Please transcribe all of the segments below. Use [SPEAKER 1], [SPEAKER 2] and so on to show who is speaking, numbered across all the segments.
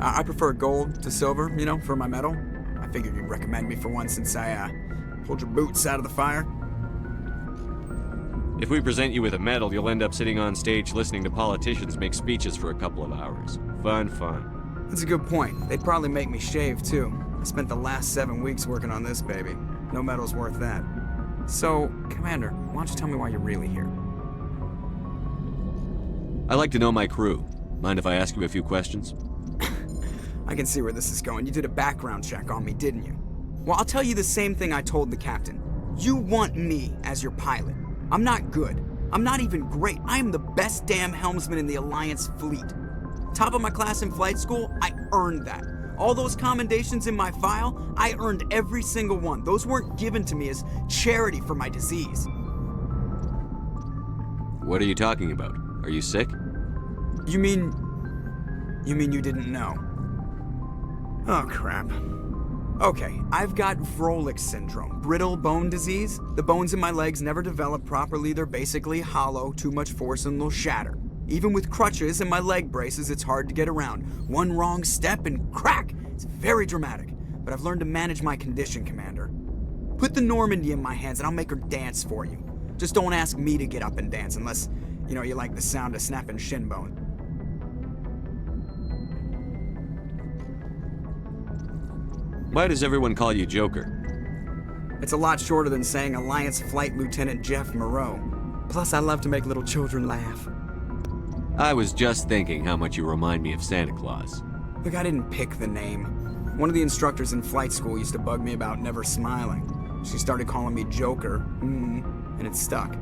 [SPEAKER 1] I prefer gold to silver, you know, for my medal. I figured you'd recommend me for one since I, pulled your boots out of the fire.
[SPEAKER 2] If we present you with a medal, you'll end up sitting on stage listening to politicians make speeches for a couple of hours. Fun.
[SPEAKER 1] That's a good point. They'd probably make me shave, too. I spent the last 7 weeks working on this baby. No medal's worth that. So, Commander, why don't you tell me why you're really here?
[SPEAKER 2] I like to know my crew. Mind if I ask you a few questions?
[SPEAKER 1] I can see where this is going. You did a background check on me, didn't you? Well, I'll tell you the same thing I told the captain. You want me as your pilot. I'm not good. I'm not even great. I am the best damn helmsman in the Alliance fleet. Top of my class in flight school, I earned that. All those commendations in my file, I earned every single one. Those weren't given to me as charity for my disease.
[SPEAKER 2] What are you talking about? Are you sick?
[SPEAKER 1] You mean you didn't know? Oh, crap. Okay, I've got Vrolik syndrome, brittle bone disease. The bones in my legs never develop properly. They're basically hollow, too much force and they'll shatter. Even with crutches and my leg braces, it's hard to get around. One wrong step and crack! It's very dramatic, but I've learned to manage my condition, Commander. Put the Normandy in my hands and I'll make her dance for you. Just don't ask me to get up and dance unless, you like the sound of snapping shin bone.
[SPEAKER 2] Why does everyone call you Joker?
[SPEAKER 1] It's a lot shorter than saying Alliance Flight Lieutenant Jeff Moreau. Plus, I love to make little children laugh.
[SPEAKER 2] I was just thinking how much you remind me of Santa Claus.
[SPEAKER 1] Look, I didn't pick the name. One of the instructors in flight school used to bug me about never smiling. She started calling me Joker, and it stuck.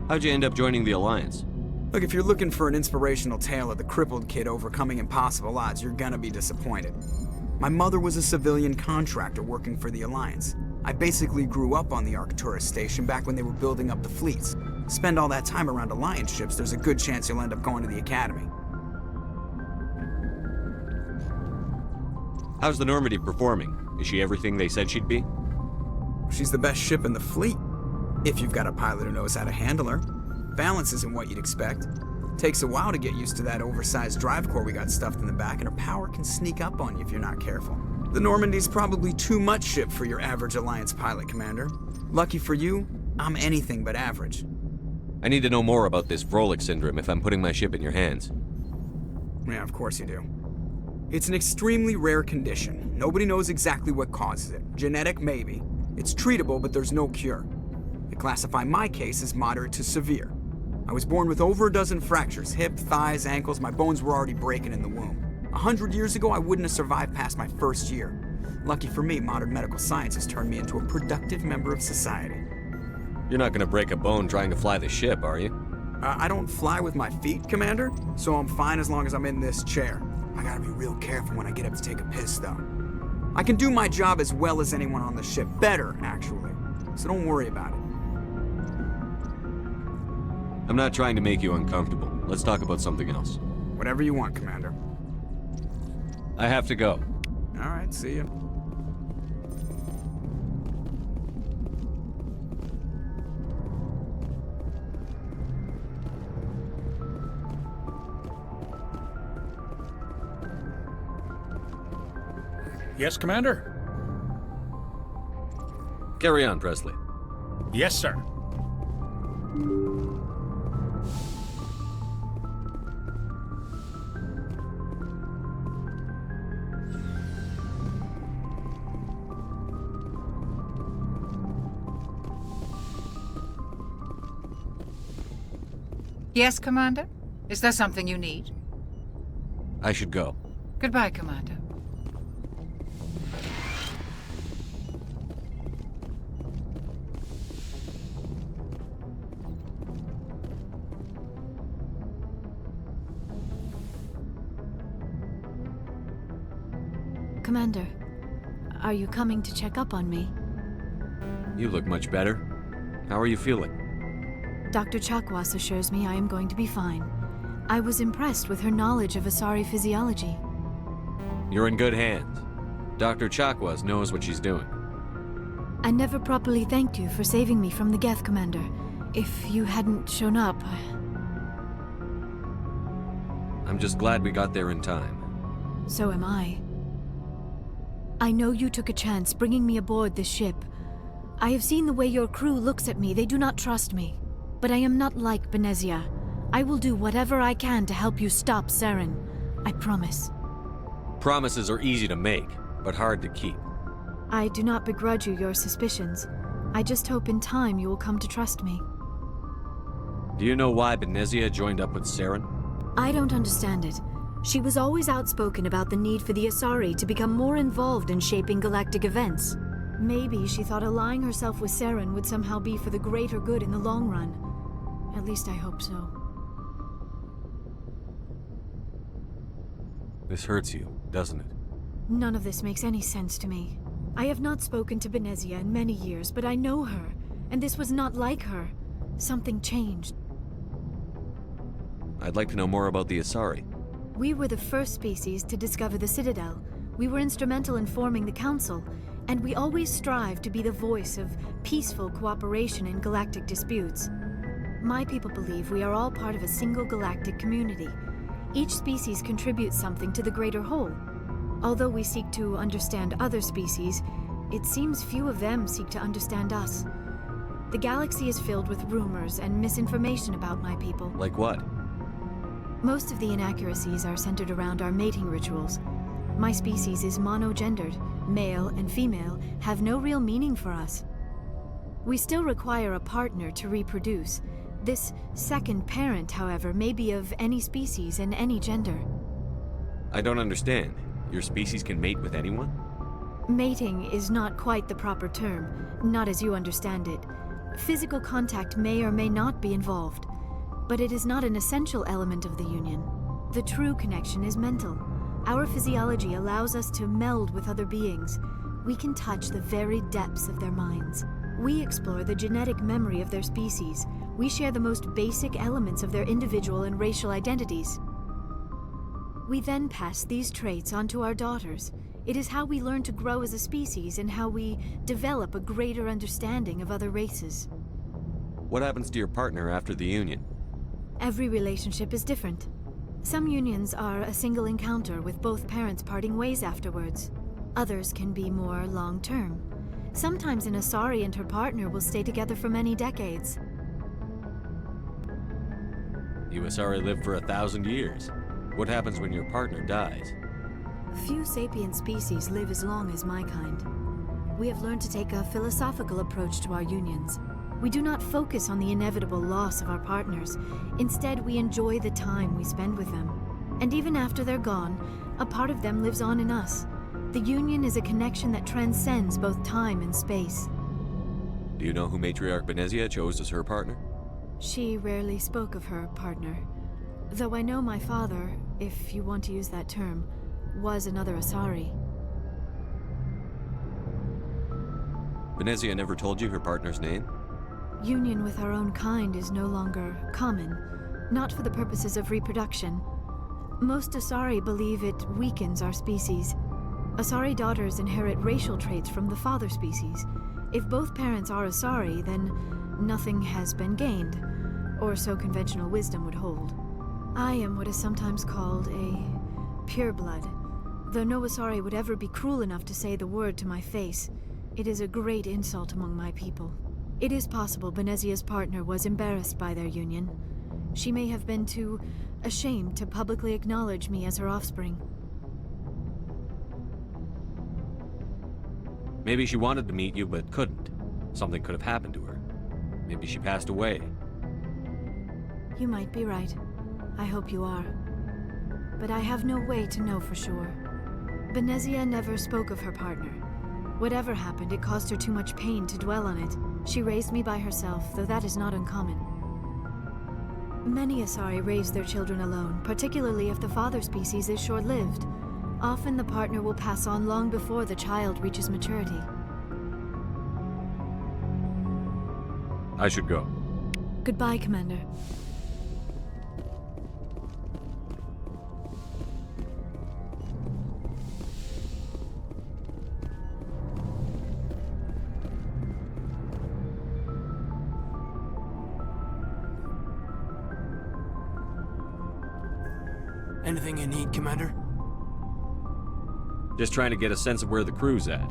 [SPEAKER 2] How'd you end up joining the Alliance?
[SPEAKER 1] Look, if you're looking for an inspirational tale of the crippled kid overcoming impossible odds, you're gonna be disappointed. My mother was a civilian contractor working for the Alliance. I basically grew up on the Arcturus station back when they were building up the fleets. Spend all that time around Alliance ships, there's a good chance you'll end up going to the Academy.
[SPEAKER 2] How's the Normandy performing? Is she everything they said she'd be?
[SPEAKER 1] She's the best ship in the fleet, if you've got a pilot who knows how to handle her. Balance isn't what you'd expect. Takes a while to get used to that oversized drive core we got stuffed in the back, and her power can sneak up on you if you're not careful. The Normandy's probably too much ship for your average Alliance pilot, Commander. Lucky for you, I'm anything but average.
[SPEAKER 2] I need to know more about this Vrolik syndrome if I'm putting my ship in your hands.
[SPEAKER 1] Yeah, of course you do. It's an extremely rare condition. Nobody knows exactly what causes it. Genetic, maybe. It's treatable, but there's no cure. They classify my case as moderate to severe. I was born with over a dozen fractures, hip, thighs, ankles. My bones were already breaking in the womb. 100 years ago, I wouldn't have survived past my first year. Lucky for me, modern medical science has turned me into a productive member of society.
[SPEAKER 2] You're not gonna break a bone trying to fly the ship, are you?
[SPEAKER 1] I don't fly with my feet, Commander, so I'm fine as long as I'm in this chair. I gotta be real careful when I get up to take a piss, though. I can do my job as well as anyone on the ship. Better, actually. So don't worry about it.
[SPEAKER 2] I'm not trying to make you uncomfortable. Let's talk about something else.
[SPEAKER 1] Whatever you want, Commander.
[SPEAKER 2] I have to go.
[SPEAKER 1] All right, see you.
[SPEAKER 3] Yes, Commander?
[SPEAKER 2] Carry on, Presley.
[SPEAKER 3] Yes, sir.
[SPEAKER 4] Yes, Commander? Is there something you need?
[SPEAKER 2] I should go.
[SPEAKER 4] Goodbye, Commander.
[SPEAKER 5] Commander, are you coming to check up on me?
[SPEAKER 2] You look much better. How are you feeling?
[SPEAKER 5] Dr. Chakwas assures me I am going to be fine. I was impressed with her knowledge of Asari physiology.
[SPEAKER 2] You're in good hands. Dr. Chakwas knows what she's doing.
[SPEAKER 5] I never properly thanked you for saving me from the Geth, Commander. If you hadn't shown up,
[SPEAKER 2] I'm just glad we got there in time.
[SPEAKER 5] So am I. I know you took a chance bringing me aboard this ship. I have seen the way your crew looks at me. They do not trust me. But I am not like Benezia. I will do whatever I can to help you stop Saren. I promise.
[SPEAKER 2] Promises are easy to make, but hard to keep.
[SPEAKER 5] I do not begrudge you your suspicions. I just hope in time you will come to trust me.
[SPEAKER 2] Do you know why Benezia joined up with Saren?
[SPEAKER 5] I don't understand it. She was always outspoken about the need for the Asari to become more involved in shaping galactic events. Maybe she thought allying herself with Saren would somehow be for the greater good in the long run. At least I hope so.
[SPEAKER 2] This hurts you, doesn't it?
[SPEAKER 5] None of this makes any sense to me. I have not spoken to Benezia in many years, but I know her, and this was not like her. Something changed.
[SPEAKER 2] I'd like to know more about the Asari.
[SPEAKER 5] We were the first species to discover the Citadel. We were instrumental in forming the Council, and we always strive to be the voice of peaceful cooperation in galactic disputes. My people believe we are all part of a single galactic community. Each species contributes something to the greater whole. Although we seek to understand other species, it seems few of them seek to understand us. The galaxy is filled with rumors and misinformation about my people.
[SPEAKER 2] Like what?
[SPEAKER 5] Most of the inaccuracies are centered around our mating rituals. My species is monogendered. Male and female have no real meaning for us. We still require a partner to reproduce. This second parent, however, may be of any species and any gender.
[SPEAKER 2] I don't understand. Your species can mate with anyone?
[SPEAKER 5] Mating is not quite the proper term, not as you understand it. Physical contact may or may not be involved, but it is not an essential element of the union. The true connection is mental. Our physiology allows us to meld with other beings. We can touch the very depths of their minds. We explore the genetic memory of their species. We share the most basic elements of their individual and racial identities. We then pass these traits on to our daughters. It is how we learn to grow as a species and how we develop a greater understanding of other races.
[SPEAKER 2] What happens to your partner after the union?
[SPEAKER 5] Every relationship is different. Some unions are a single encounter with both parents parting ways afterwards. Others can be more long-term. Sometimes an Asari and her partner will stay together for many decades.
[SPEAKER 2] You Asari live for 1,000 years. What happens when your partner dies?
[SPEAKER 5] Few sapient species live as long as my kind. We have learned to take a philosophical approach to our unions. We do not focus on the inevitable loss of our partners. Instead, we enjoy the time we spend with them. And even after they're gone, a part of them lives on in us. The union is a connection that transcends both time and space.
[SPEAKER 2] Do you know who Matriarch Benezia chose as her partner?
[SPEAKER 5] She rarely spoke of her partner. Though I know my father, if you want to use that term, was another Asari.
[SPEAKER 2] Benezia never told you her partner's name?
[SPEAKER 5] Union with our own kind is no longer common, not for the purposes of reproduction. Most Asari believe it weakens our species. Asari daughters inherit racial traits from the father species. If both parents are Asari, then nothing has been gained, or so conventional wisdom would hold. I am what is sometimes called a pureblood. Though no Asari would ever be cruel enough to say the word to my face, it is a great insult among my people. It is possible Benezia's partner was embarrassed by their union. She may have been too ashamed to publicly acknowledge me as her offspring.
[SPEAKER 2] Maybe she wanted to meet you but couldn't. Something could have happened to her. Maybe she passed away.
[SPEAKER 5] You might be right. I hope you are. But I have no way to know for sure. Benezia never spoke of her partner. Whatever happened, it caused her too much pain to dwell on it. She raised me by herself, though that is not uncommon. Many Asari raise their children alone, particularly if the father species is short-lived. Often the partner will pass on long before the child reaches maturity.
[SPEAKER 2] I should go.
[SPEAKER 5] Goodbye, Commander.
[SPEAKER 6] Anything you need, Commander?
[SPEAKER 2] Just trying to get a sense of where the crew's at.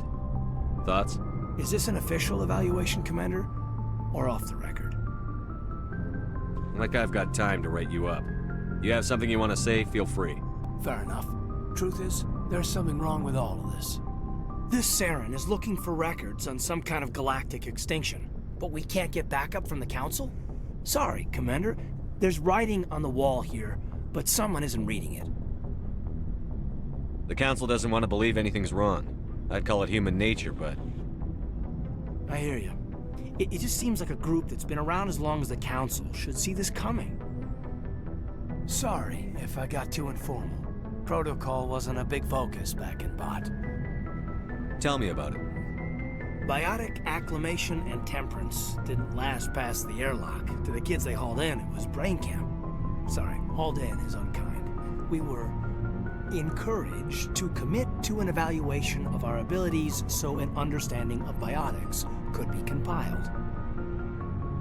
[SPEAKER 2] Thoughts?
[SPEAKER 6] Is this an official evaluation, Commander? Or off the record?
[SPEAKER 2] Like I've got time to write you up. You have something you want to say, feel free.
[SPEAKER 6] Fair enough. Truth is, there's something wrong with all of this. This Saren is looking for records on some kind of galactic extinction, but we can't get backup from the Council? Sorry, Commander. There's writing on the wall here, but someone isn't reading it.
[SPEAKER 2] The Council doesn't want to believe anything's wrong. I'd call it human nature, but...
[SPEAKER 6] I hear you. It just seems like a group that's been around as long as the Council should see this coming. Sorry if I got too informal. Protocol wasn't a big focus back in Bot.
[SPEAKER 2] Tell me about it.
[SPEAKER 6] Biotic acclimation and temperance didn't last past the airlock. To the kids they hauled in, it was brain camp. Sorry, hauled in is unkind. We were encouraged to commit to an evaluation of our abilities so an understanding of biotics could be compiled.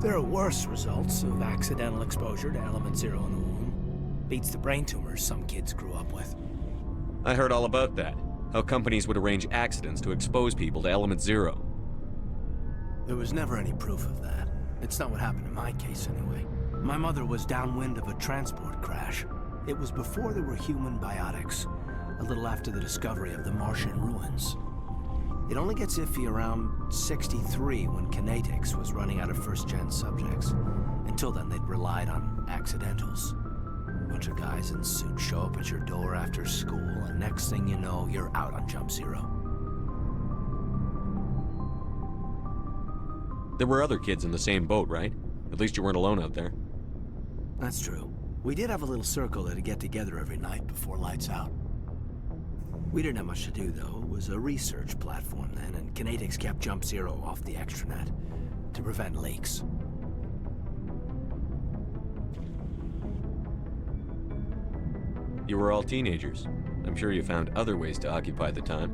[SPEAKER 6] There are worse results of accidental exposure to element 0 in the womb. Beats the brain tumors some kids grew up with.
[SPEAKER 2] I heard all about that. How companies would arrange accidents to expose people to element 0.
[SPEAKER 6] There was never any proof of that. It's not what happened in my case, anyway. My mother was downwind of a transport crash. It was before there were human biotics, a little after the discovery of the Martian ruins. It only gets iffy around 63 when kinetics was running out of first-gen subjects. Until then, they'd relied on accidentals. A bunch of guys in suits show up at your door after school, and next thing you know, you're out on Jump Zero.
[SPEAKER 2] There were other kids in the same boat, right? At least you weren't alone out there.
[SPEAKER 6] That's true. We did have a little circle that'd get together every night before lights out. We didn't have much to do, though. It was a research platform then, and kinetics kept Jump Zero off the extranet to prevent leaks.
[SPEAKER 2] You were all teenagers. I'm sure you found other ways to occupy the time.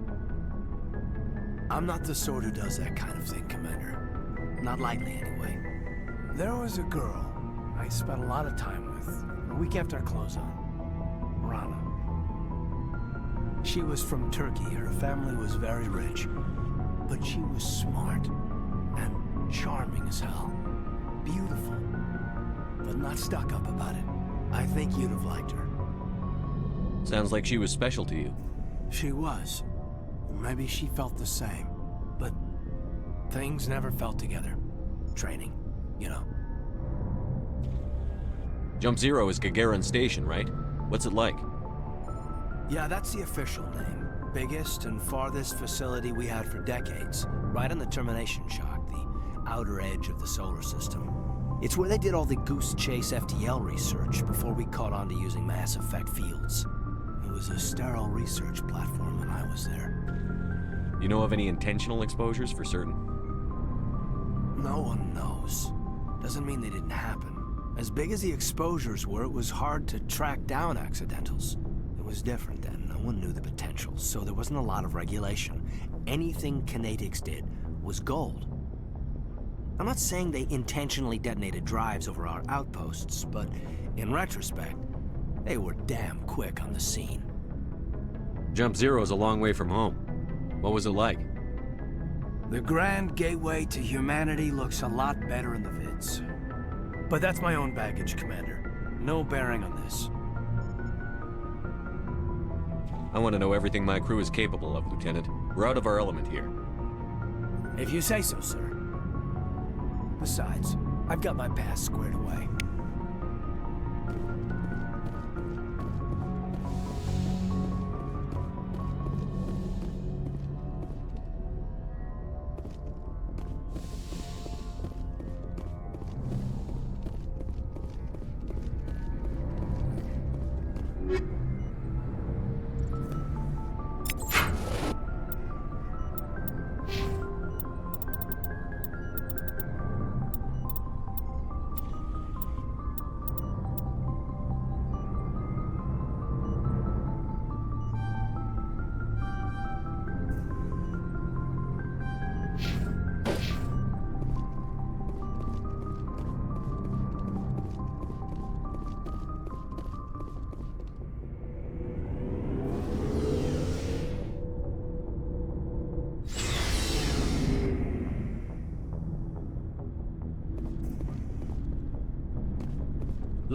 [SPEAKER 6] I'm not the sort who does that kind of thing, Commander. Not lightly, anyway. There was a girl I spent a lot of time with, a week after our close on. Rana. She was from Turkey. Her family was very rich. But she was smart and charming as hell. Beautiful. But not stuck up about it. I think you'd have liked her.
[SPEAKER 2] Sounds like she was special to you.
[SPEAKER 6] She was. Maybe she felt the same. But things never felt together. Training, you know.
[SPEAKER 2] Jump Zero is Gagarin Station, right? What's it like?
[SPEAKER 6] Yeah, that's the official name. Biggest and farthest facility we had for decades. Right on the termination shock, the outer edge of the solar system. It's where they did all the Goose Chase FTL research before we caught on to using mass effect fields. It was a sterile research platform when I was there.
[SPEAKER 2] You know of any intentional exposures for certain?
[SPEAKER 6] No one knows. Doesn't mean they didn't happen. As big as the exposures were, it was hard to track down accidentals. It was different then. No one knew the potential, so there wasn't a lot of regulation. Anything kinetics did was gold. I'm not saying they intentionally detonated drives over our outposts, but in retrospect, they were damn quick on the scene.
[SPEAKER 2] Jump Zero's a long way from home. What was it like?
[SPEAKER 6] The grand gateway to humanity looks a lot better in the vids. But that's my own baggage, Commander. No bearing on this.
[SPEAKER 2] I want to know everything my crew is capable of, Lieutenant. We're out of our element here.
[SPEAKER 6] If you say so, sir. Besides, I've got my past squared away.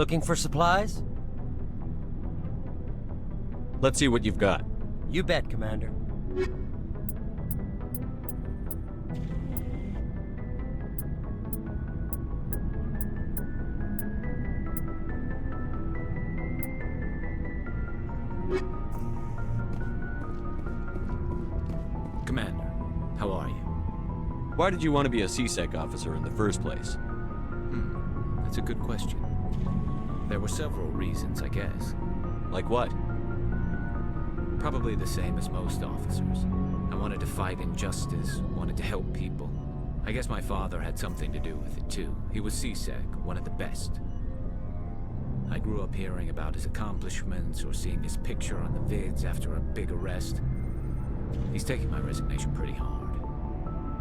[SPEAKER 7] Looking for supplies?
[SPEAKER 2] Let's see what you've got.
[SPEAKER 7] You bet, Commander.
[SPEAKER 8] Commander, how are you?
[SPEAKER 2] Why did you want to be a CSEC officer in the first place?
[SPEAKER 8] That's a good question. There were several reasons, I guess.
[SPEAKER 2] Like what?
[SPEAKER 8] Probably the same as most officers. I wanted to fight injustice, wanted to help people. I guess my father had something to do with it too. He was CSEC, one of the best. I grew up hearing about his accomplishments or seeing his picture on the vids after a big arrest. He's taking my resignation pretty hard.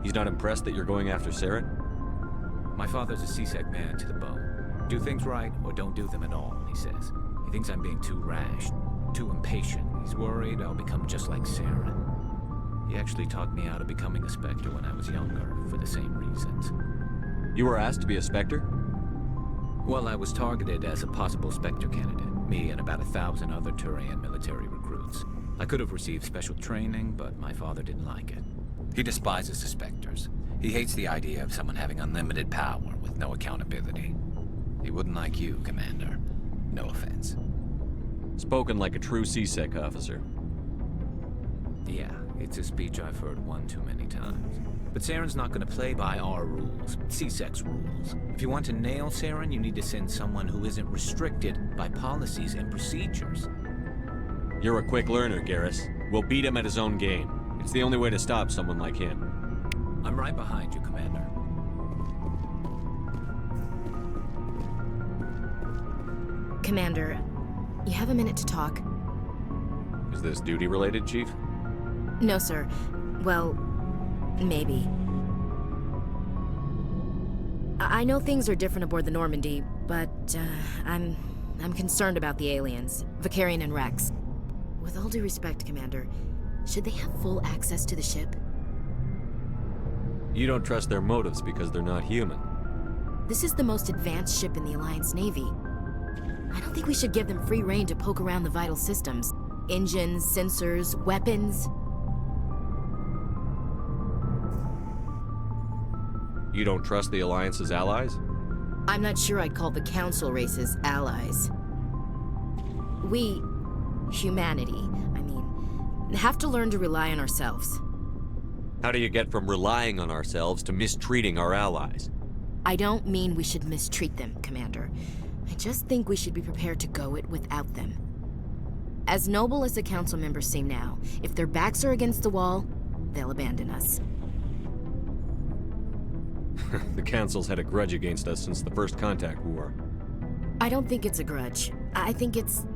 [SPEAKER 2] He's not impressed that you're going after Saren?
[SPEAKER 8] My father's a CSEC man to the bone. Do things right or don't do them at all, he says. He thinks I'm being too rash, too impatient. He's worried I'll become just like Saren. He actually talked me out of becoming a Spectre when I was younger, for the same reasons.
[SPEAKER 2] You were asked to be a Spectre?
[SPEAKER 8] Well, I was targeted as a possible Spectre candidate, me and about 1,000 other Turian military recruits. I could have received special training, but my father didn't like it. He despises the Spectres. He hates the idea of someone having unlimited power with no accountability. He wouldn't like you, Commander. No offense.
[SPEAKER 2] Spoken like a true CSEC officer.
[SPEAKER 8] Yeah, it's a speech I've heard one too many times. But Saren's not going to play by our rules, CSEC's rules. If you want to nail Saren, you need to send someone who isn't restricted by policies and procedures.
[SPEAKER 2] You're a quick learner, Garrus. We'll beat him at his own game. It's the only way to stop someone like him.
[SPEAKER 8] I'm right behind you, Commander.
[SPEAKER 9] Commander, you have a minute to talk?
[SPEAKER 2] Is this duty-related, Chief?
[SPEAKER 9] No, sir. Well, maybe. I know things are different aboard the Normandy, but I'm concerned about the aliens, Vicarian and Rex. With all due respect, Commander, should they have full access to the ship?
[SPEAKER 2] You don't trust their motives because they're not human.
[SPEAKER 9] This is the most advanced ship in the Alliance Navy. I don't think we should give them free rein to poke around the vital systems. Engines, sensors, weapons.
[SPEAKER 2] You don't trust the Alliance's allies?
[SPEAKER 9] I'm not sure I'd call the Council races allies. We, humanity, have to learn to rely on ourselves.
[SPEAKER 2] How do you get from relying on ourselves to mistreating our allies?
[SPEAKER 9] I don't mean we should mistreat them, Commander. I just think we should be prepared to go it without them. As noble as the Council members seem now, if their backs are against the wall, they'll abandon us.
[SPEAKER 2] The Council's had a grudge against us since the First Contact War.
[SPEAKER 9] I don't think it's a grudge. I think it's...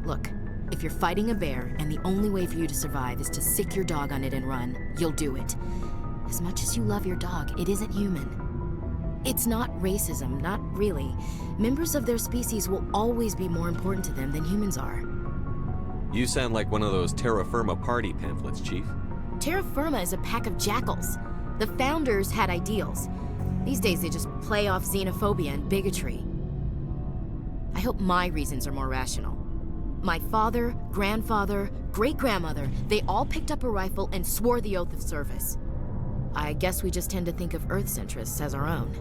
[SPEAKER 9] Look, if you're fighting a bear and the only way for you to survive is to sick your dog on it and run, you'll do it. As much as you love your dog, it isn't human. It's not racism, not really. Members of their species will always be more important to them than humans are.
[SPEAKER 2] You sound like one of those Terra Firma party pamphlets, Chief.
[SPEAKER 9] Terra Firma is a pack of jackals. The founders had ideals. These days they just play off xenophobia and bigotry. I hope my reasons are more rational. My father, grandfather, great-grandmother, they all picked up a rifle and swore the oath of service. I guess we just tend to think of Earth's interests as our own.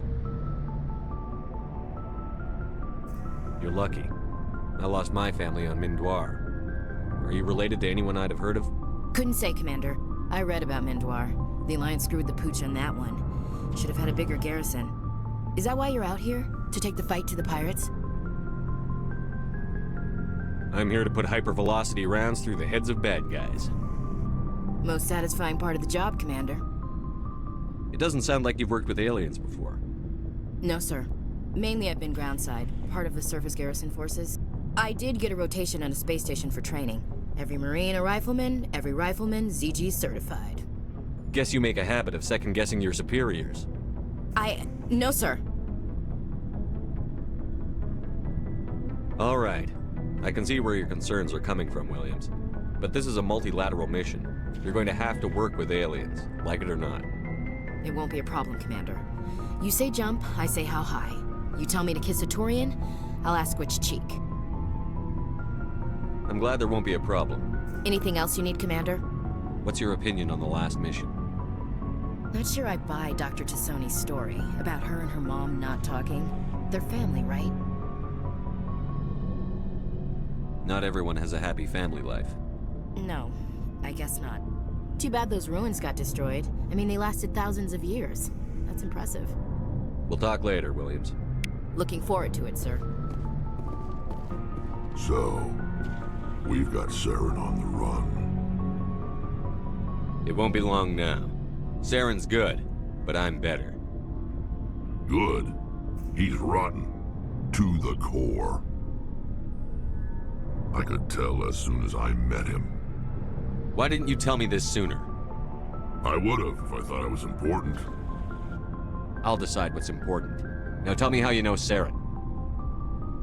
[SPEAKER 2] You're lucky. I lost my family on Mindoir. Are you related to anyone I'd have heard of?
[SPEAKER 9] Couldn't say, Commander. I read about Mindoir. The Alliance screwed the pooch on that one. Should have had a bigger garrison. Is that why you're out here? To take the fight to the pirates?
[SPEAKER 2] I'm here to put hypervelocity rounds through the heads of bad guys.
[SPEAKER 9] Most satisfying part of the job, Commander.
[SPEAKER 2] It doesn't sound like you've worked with aliens before.
[SPEAKER 9] No, sir. Mainly I've been groundside, part of the surface garrison forces. I did get a rotation on a space station for training. Every Marine a rifleman, every rifleman ZG certified.
[SPEAKER 2] Guess you make a habit of second-guessing your superiors.
[SPEAKER 9] No, sir.
[SPEAKER 2] All right. I can see where your concerns are coming from, Williams. But this is a multilateral mission. You're going to have to work with aliens, like it or not.
[SPEAKER 9] It won't be a problem, Commander. You say jump, I say how high. You tell me to kiss a Turian, I'll ask which cheek.
[SPEAKER 2] I'm glad there won't be a problem.
[SPEAKER 9] Anything else you need, Commander?
[SPEAKER 2] What's your opinion on the last mission?
[SPEAKER 9] Not sure I buy Dr. Tassoni's story about her and her mom not talking. They're family, right?
[SPEAKER 2] Not everyone has a happy family life.
[SPEAKER 9] No, I guess not. Too bad those ruins got destroyed. I mean, they lasted thousands of years. That's impressive.
[SPEAKER 2] We'll talk later, Williams.
[SPEAKER 9] Looking forward to it, sir.
[SPEAKER 10] So, we've got Saren on the run.
[SPEAKER 2] It won't be long now. Saren's good, but I'm better.
[SPEAKER 10] Good? He's rotten. To the core. I could tell as soon as I met him.
[SPEAKER 2] Why didn't you tell me this sooner?
[SPEAKER 10] I would've if I thought it was important.
[SPEAKER 2] I'll decide what's important. Now tell me how you know Saren.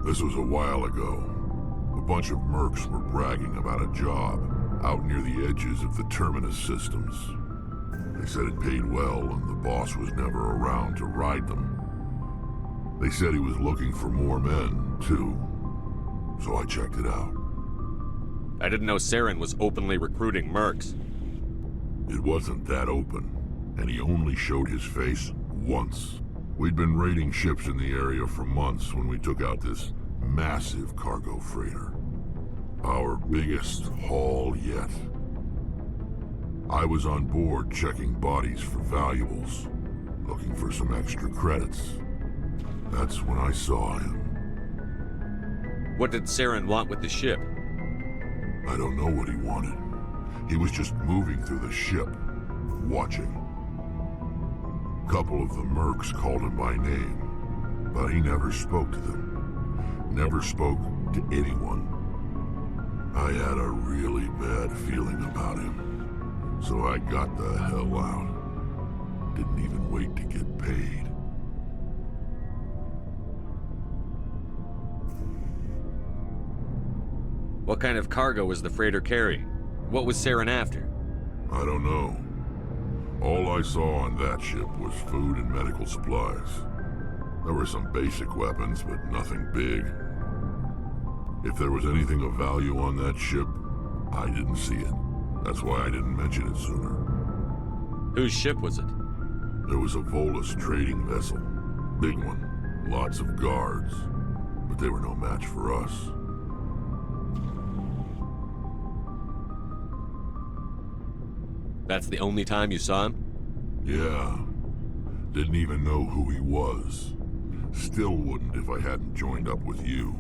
[SPEAKER 10] This was a while ago. A bunch of mercs were bragging about a job out near the edges of the Terminus systems. They said it paid well and the boss was never around to ride them. They said he was looking for more men, too. So I checked it out.
[SPEAKER 2] I didn't know Saren was openly recruiting mercs.
[SPEAKER 10] It wasn't that open, and he only showed his face once. We'd been raiding ships in the area for months when we took out this massive cargo freighter. Our biggest haul yet. I was on board checking bodies for valuables, looking for some extra credits. That's when I saw him.
[SPEAKER 2] What did Saren want with the ship?
[SPEAKER 10] I don't know what he wanted. He was just moving through the ship, watching. A couple of the mercs called him by name, but he never spoke to them. Never spoke to anyone. I had a really bad feeling about him, so I got the hell out. Didn't even wait to get paid.
[SPEAKER 2] What kind of cargo was the freighter carrying? What was Saren after?
[SPEAKER 10] I don't know. All I saw on that ship was food and medical supplies. There were some basic weapons, but nothing big. If there was anything of value on that ship, I didn't see it. That's why I didn't mention it sooner.
[SPEAKER 2] Whose ship was it?
[SPEAKER 10] There was a Volus trading vessel. Big one. Lots of guards. But they were no match for us.
[SPEAKER 2] That's the only time you saw him?
[SPEAKER 10] Yeah. Didn't even know who he was. Still wouldn't if I hadn't joined up with you.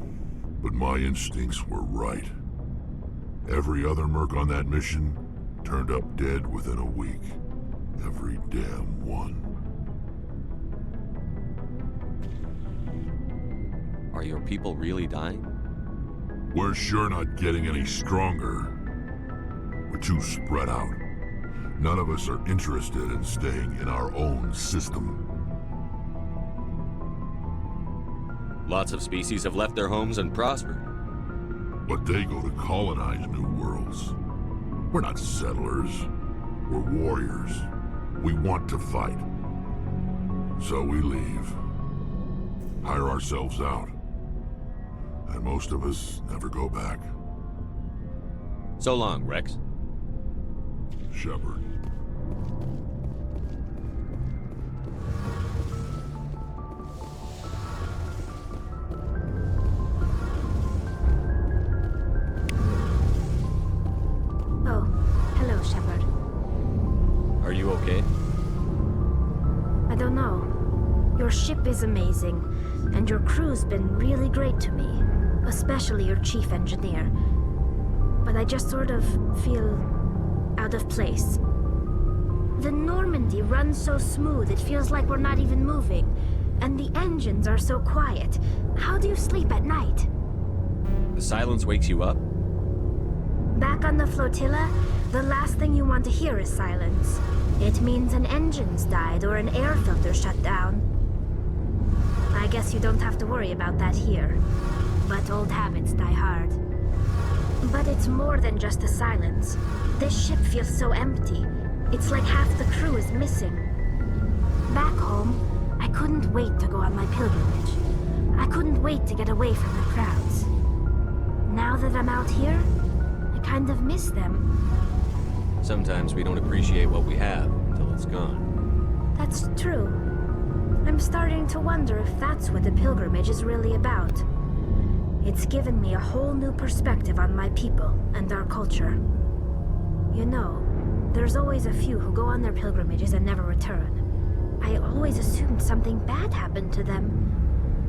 [SPEAKER 10] But my instincts were right. Every other merc on that mission turned up dead within a week. Every damn one.
[SPEAKER 2] Are your people really dying?
[SPEAKER 10] We're sure not getting any stronger. We're too spread out. None of us are interested in staying in our own system.
[SPEAKER 2] Lots of species have left their homes and prospered.
[SPEAKER 10] But they go to colonize new worlds. We're not settlers. We're warriors. We want to fight. So we leave. Hire ourselves out. And most of us never go back.
[SPEAKER 2] So long, Rex.
[SPEAKER 10] Shepard.
[SPEAKER 5] Oh, hello, Shepard.
[SPEAKER 2] Are you okay?
[SPEAKER 5] I don't know. Your ship is amazing, and your crew's been really great to me, especially your chief engineer. But I just sort of feel out of place. The Normandy runs so smooth it feels like we're not even moving, and the engines are so quiet. How do you sleep at night?
[SPEAKER 2] The silence wakes you up?
[SPEAKER 5] Back on the flotilla, the last thing you want to hear is silence. It means an engine's died or an air filter shut down. I guess you don't have to worry about that here. But old habits die hard. But it's more than just the silence. This ship feels so empty. It's like half the crew is missing. Back home, I couldn't wait to go on my pilgrimage.
[SPEAKER 11] I couldn't wait to get away from the crowds. Now that I'm out here, I kind of miss them.
[SPEAKER 2] Sometimes we don't appreciate what we have until it's gone.
[SPEAKER 11] That's true. I'm starting to wonder if that's what the pilgrimage is really about. It's given me a whole new perspective on my people and our culture. You know, there's always a few who go on their pilgrimages and never return. I always assumed something bad happened to them,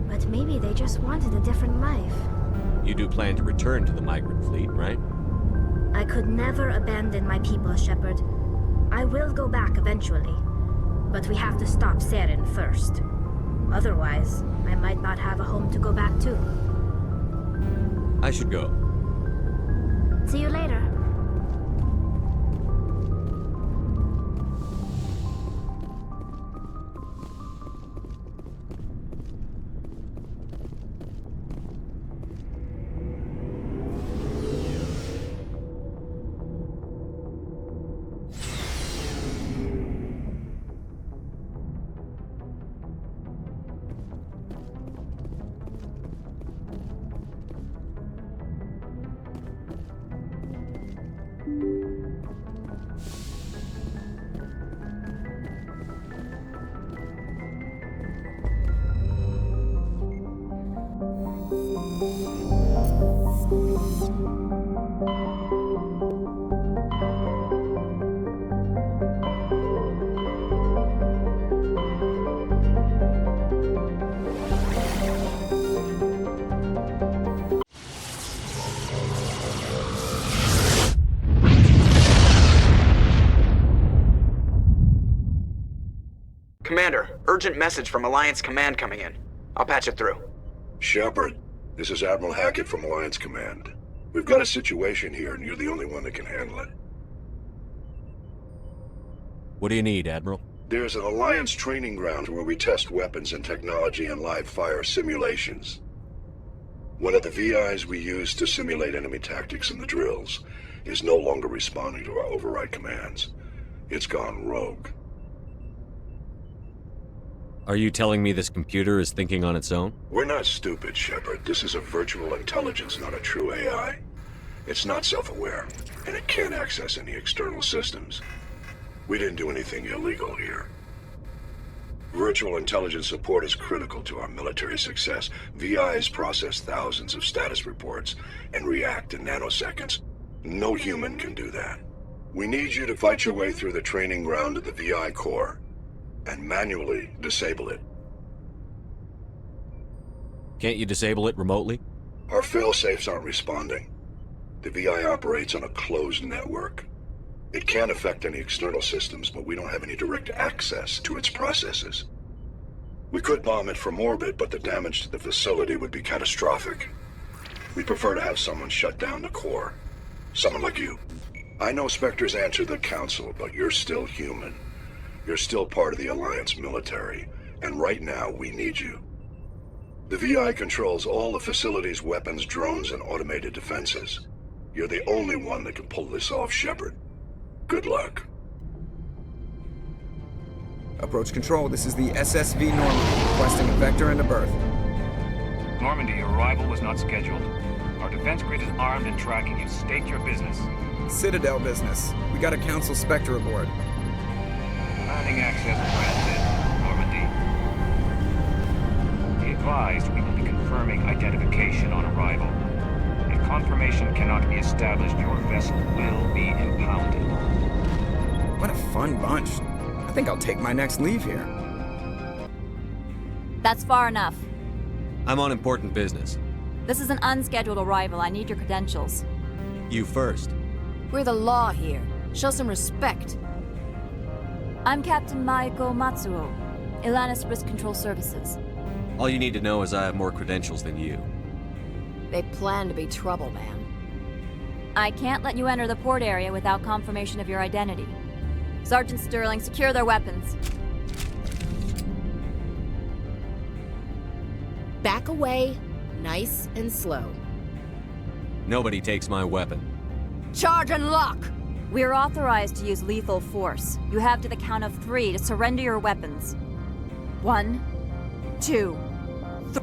[SPEAKER 11] but maybe they just wanted a different life.
[SPEAKER 2] You do plan to return to the migrant fleet, right?
[SPEAKER 11] I could never abandon my people, Shepard. I will go back eventually, but we have to stop Saren first. Otherwise, I might not have a home to go back to.
[SPEAKER 2] I should go.
[SPEAKER 11] See you later.
[SPEAKER 1] Commander, urgent message from Alliance Command coming in. I'll patch it through.
[SPEAKER 10] Shepard, this is Admiral Hackett from Alliance Command. We've got a situation here, and you're the only one that can handle it.
[SPEAKER 2] What do you need, Admiral?
[SPEAKER 10] There's an Alliance training ground where we test weapons and technology in live fire simulations. One of the VIs we use to simulate enemy tactics in the drills is no longer responding to our override commands. It's gone rogue.
[SPEAKER 2] Are you telling me this computer is thinking on its own?
[SPEAKER 10] We're not stupid, Shepard. This is a virtual intelligence, not a true AI. It's not self-aware, and it can't access any external systems. We didn't do anything illegal here. Virtual intelligence support is critical to our military success. VIs process thousands of status reports and react in nanoseconds. No human can do that. We need you to fight your way through the training ground of the VI core and manually disable it.
[SPEAKER 2] Can't you disable it remotely?
[SPEAKER 10] Our fail-safes aren't responding. The VI operates on a closed network. It can affect any external systems, but we don't have any direct access to its processes. We could bomb it from orbit, but the damage to the facility would be catastrophic. We prefer to have someone shut down the core. Someone like you. I know Spectres answer the Council, but you're still human. You're still part of the Alliance military, and right now we need you. The VI controls all the facility's weapons, drones, and automated defenses. You're the only one that can pull this off, Shepard. Good luck.
[SPEAKER 1] Approach control, this is the SSV Normandy, requesting a vector and a berth.
[SPEAKER 12] Normandy, your arrival was not scheduled. Our defense grid is armed and tracking you. State your business.
[SPEAKER 1] Citadel business. We got a Council Spectre aboard.
[SPEAKER 12] Landing access granted, Normandy. Be advised, we will be confirming identification on arrival. If confirmation cannot be established, your vessel will be impounded.
[SPEAKER 1] What a fun bunch. I think I'll take my next leave here.
[SPEAKER 13] That's far enough.
[SPEAKER 2] I'm on important business.
[SPEAKER 13] This is an unscheduled arrival. I need your credentials.
[SPEAKER 2] You first.
[SPEAKER 9] We're the law here. Show some respect.
[SPEAKER 13] I'm Captain Maiko Matsuo, Ilanis Risk Control Services.
[SPEAKER 2] All you need to know is I have more credentials than you.
[SPEAKER 9] They plan to be trouble, man.
[SPEAKER 13] I can't let you enter the port area without confirmation of your identity. Sergeant Sterling, secure their weapons.
[SPEAKER 9] Back away, nice and slow.
[SPEAKER 2] Nobody takes my weapon.
[SPEAKER 9] Charge and lock!
[SPEAKER 13] We're authorized to use lethal force. You have to the count of 3 to surrender your weapons. 1, 2,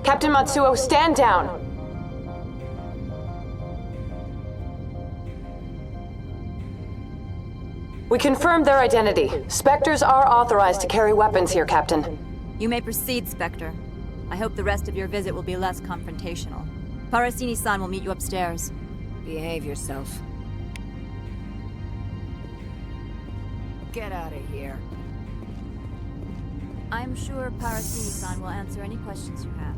[SPEAKER 14] Captain Matsuo, stand down! We confirmed their identity. Spectres are authorized to carry weapons here, Captain.
[SPEAKER 13] You may proceed, Spectre. I hope the rest of your visit will be less confrontational. Parasini-san will meet you upstairs.
[SPEAKER 9] Behave yourself.
[SPEAKER 14] Get out of here.
[SPEAKER 13] I'm sure Parasini-san will answer any questions you have.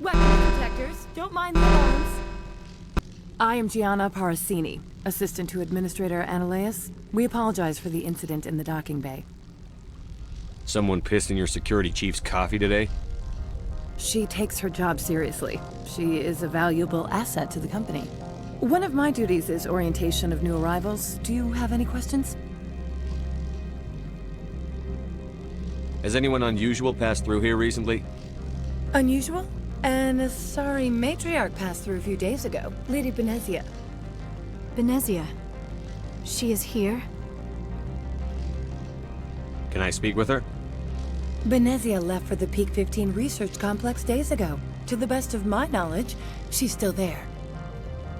[SPEAKER 14] Weapons detectors, don't mind the alarms. I am Gianna Parasini, assistant to Administrator Ananias. We apologize for the incident in the docking bay.
[SPEAKER 2] Someone pissed in your security chief's coffee today?
[SPEAKER 14] She takes her job seriously. She is a valuable asset to the company. One of my duties is orientation of new arrivals. Do you have any questions?
[SPEAKER 2] Has anyone unusual passed through here recently?
[SPEAKER 14] Unusual? An Asari matriarch passed through a few days ago. Lady Benezia.
[SPEAKER 5] Benezia. She is here?
[SPEAKER 2] Can I speak with her?
[SPEAKER 14] Benezia left for the Peak 15 research complex days ago. To the best of my knowledge, she's still there.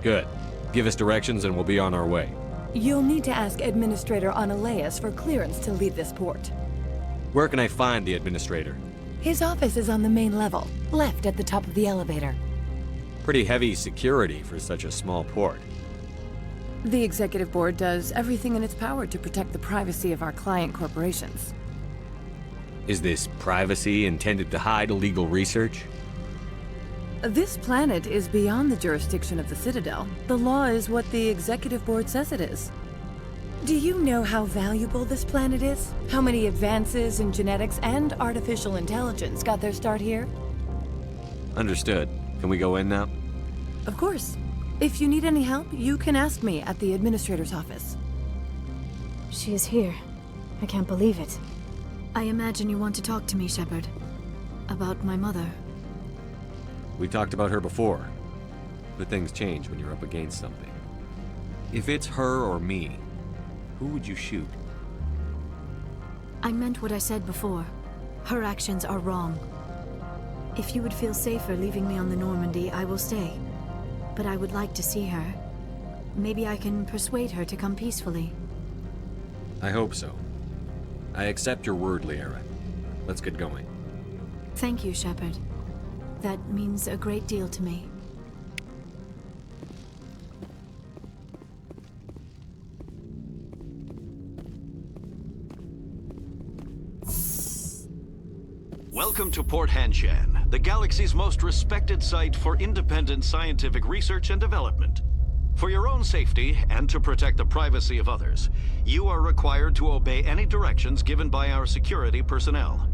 [SPEAKER 2] Good. Give us directions and we'll be on our way.
[SPEAKER 14] You'll need to ask Administrator Ananias for clearance to leave this port.
[SPEAKER 2] Where can I find the administrator?
[SPEAKER 14] His office is on the main level, left at the top of the elevator.
[SPEAKER 2] Pretty heavy security for such a small port.
[SPEAKER 14] The Executive Board does everything in its power to protect the privacy of our client corporations.
[SPEAKER 2] Is this privacy intended to hide illegal research?
[SPEAKER 14] This planet is beyond the jurisdiction of the Citadel. The law is what the Executive Board says it is. Do you know how valuable this planet is? How many advances in genetics and artificial intelligence got their start here?
[SPEAKER 2] Understood. Can we go in now?
[SPEAKER 14] Of course. If you need any help, you can ask me at the Administrator's office.
[SPEAKER 5] She is here. I can't believe it. I imagine you want to talk to me, Shepard. About my mother.
[SPEAKER 2] We talked about her before. But things change when you're up against something. If it's her or me, who would you shoot?
[SPEAKER 5] I meant what I said before. Her actions are wrong. If you would feel safer leaving me on the Normandy, I will stay. But I would like to see her. Maybe I can persuade her to come peacefully.
[SPEAKER 2] I hope so. I accept your word, Liara. Let's get going.
[SPEAKER 5] Thank you, Shepard. That means a great deal to me.
[SPEAKER 15] Welcome to Port Hanshan, the galaxy's most respected site for independent scientific research and development. For your own safety, and to protect the privacy of others, you are required to obey any directions given by our security personnel.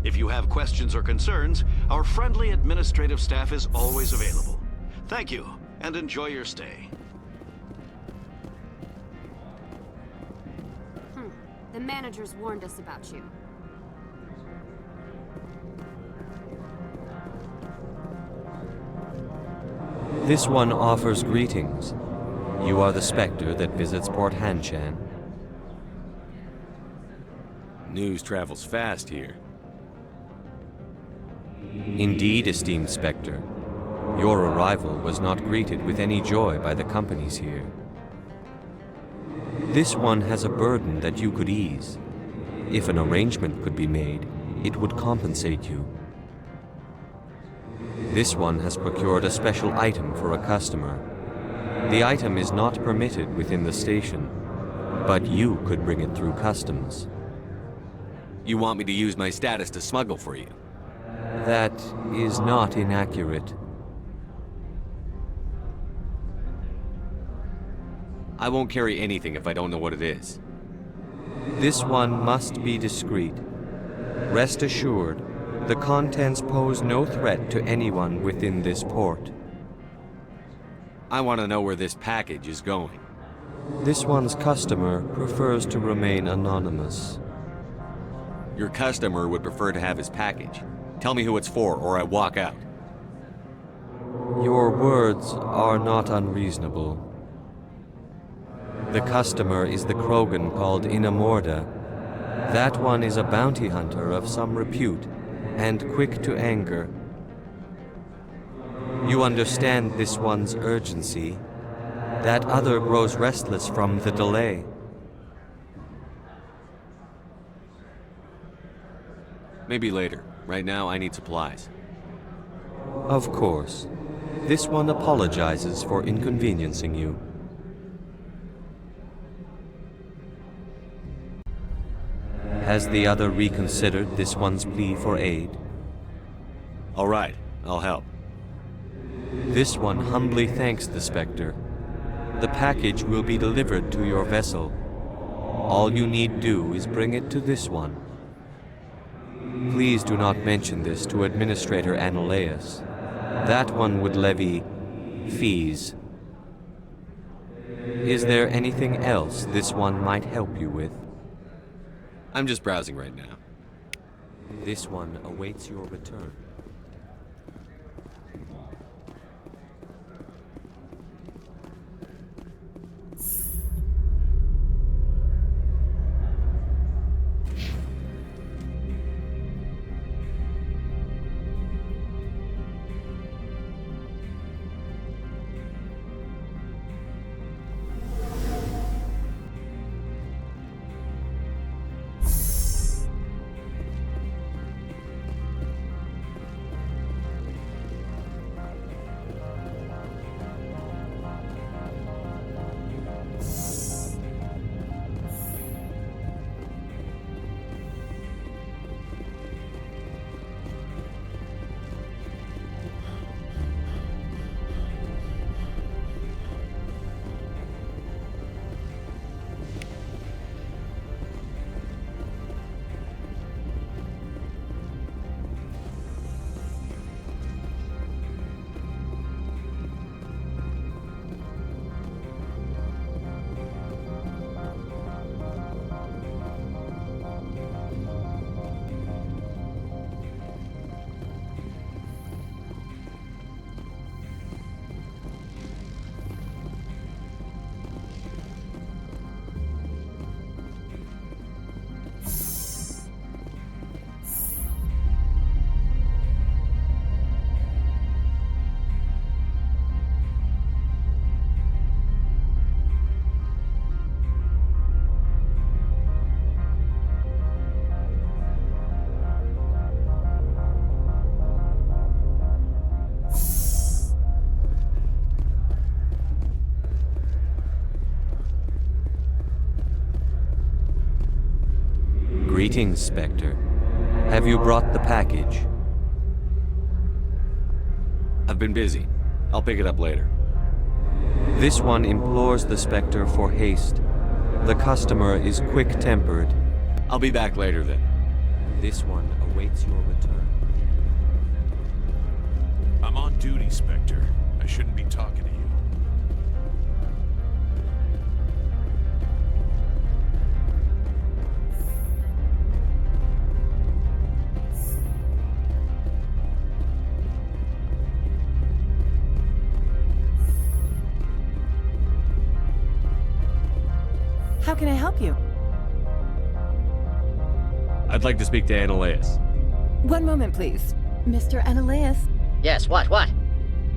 [SPEAKER 15] If you have questions or concerns, our friendly administrative staff is always available. Thank you, and enjoy your stay.
[SPEAKER 16] The managers warned us about you.
[SPEAKER 7] This one offers greetings. You are the Spectre that visits Port Hanshan.
[SPEAKER 2] News travels fast here.
[SPEAKER 7] Indeed, esteemed Spectre. Your arrival was not greeted with any joy by the companies here. This one has a burden that you could ease. If an arrangement could be made, it would compensate you. This one has procured a special item for a customer. The item is not permitted within the station, but you could bring it through customs.
[SPEAKER 2] You want me to use my status to smuggle for you?
[SPEAKER 7] That is not inaccurate.
[SPEAKER 2] I won't carry anything if I don't know what it is.
[SPEAKER 7] This one must be discreet. Rest assured, the contents pose no threat to anyone within this port.
[SPEAKER 2] I want to know where this package is going.
[SPEAKER 7] This one's customer prefers to remain anonymous.
[SPEAKER 2] Your customer would prefer to have his package. Tell me who it's for, or I walk out.
[SPEAKER 7] Your words are not unreasonable. The customer is the Krogan called Inamorda. That one is a bounty hunter of some repute, and quick to anger. You understand this one's urgency. That other grows restless from the delay.
[SPEAKER 2] Maybe later. Right now, I need supplies.
[SPEAKER 7] Of course. This one apologizes for inconveniencing you. Has the other reconsidered this one's plea for aid?
[SPEAKER 2] All right, I'll help.
[SPEAKER 7] This one humbly thanks the Spectre. The package will be delivered to your vessel. All you need do is bring it to this one. Please do not mention this to Administrator Annaleus. That one would levy fees. Is there anything else this one might help you with?
[SPEAKER 2] I'm just browsing right now.
[SPEAKER 7] This one awaits your return. Greetings, Spectre. Have you brought the package?
[SPEAKER 2] I've been busy. I'll pick it up later.
[SPEAKER 7] This one implores the Spectre for haste. The customer is quick-tempered.
[SPEAKER 2] I'll be back later then.
[SPEAKER 7] This one awaits your return.
[SPEAKER 17] I'm on duty, Spectre. I shouldn't be talking to you.
[SPEAKER 14] How can I help you?
[SPEAKER 2] I'd like to speak to Annaleus.
[SPEAKER 14] One moment, please. Mr. Annaleus?
[SPEAKER 18] Yes, what?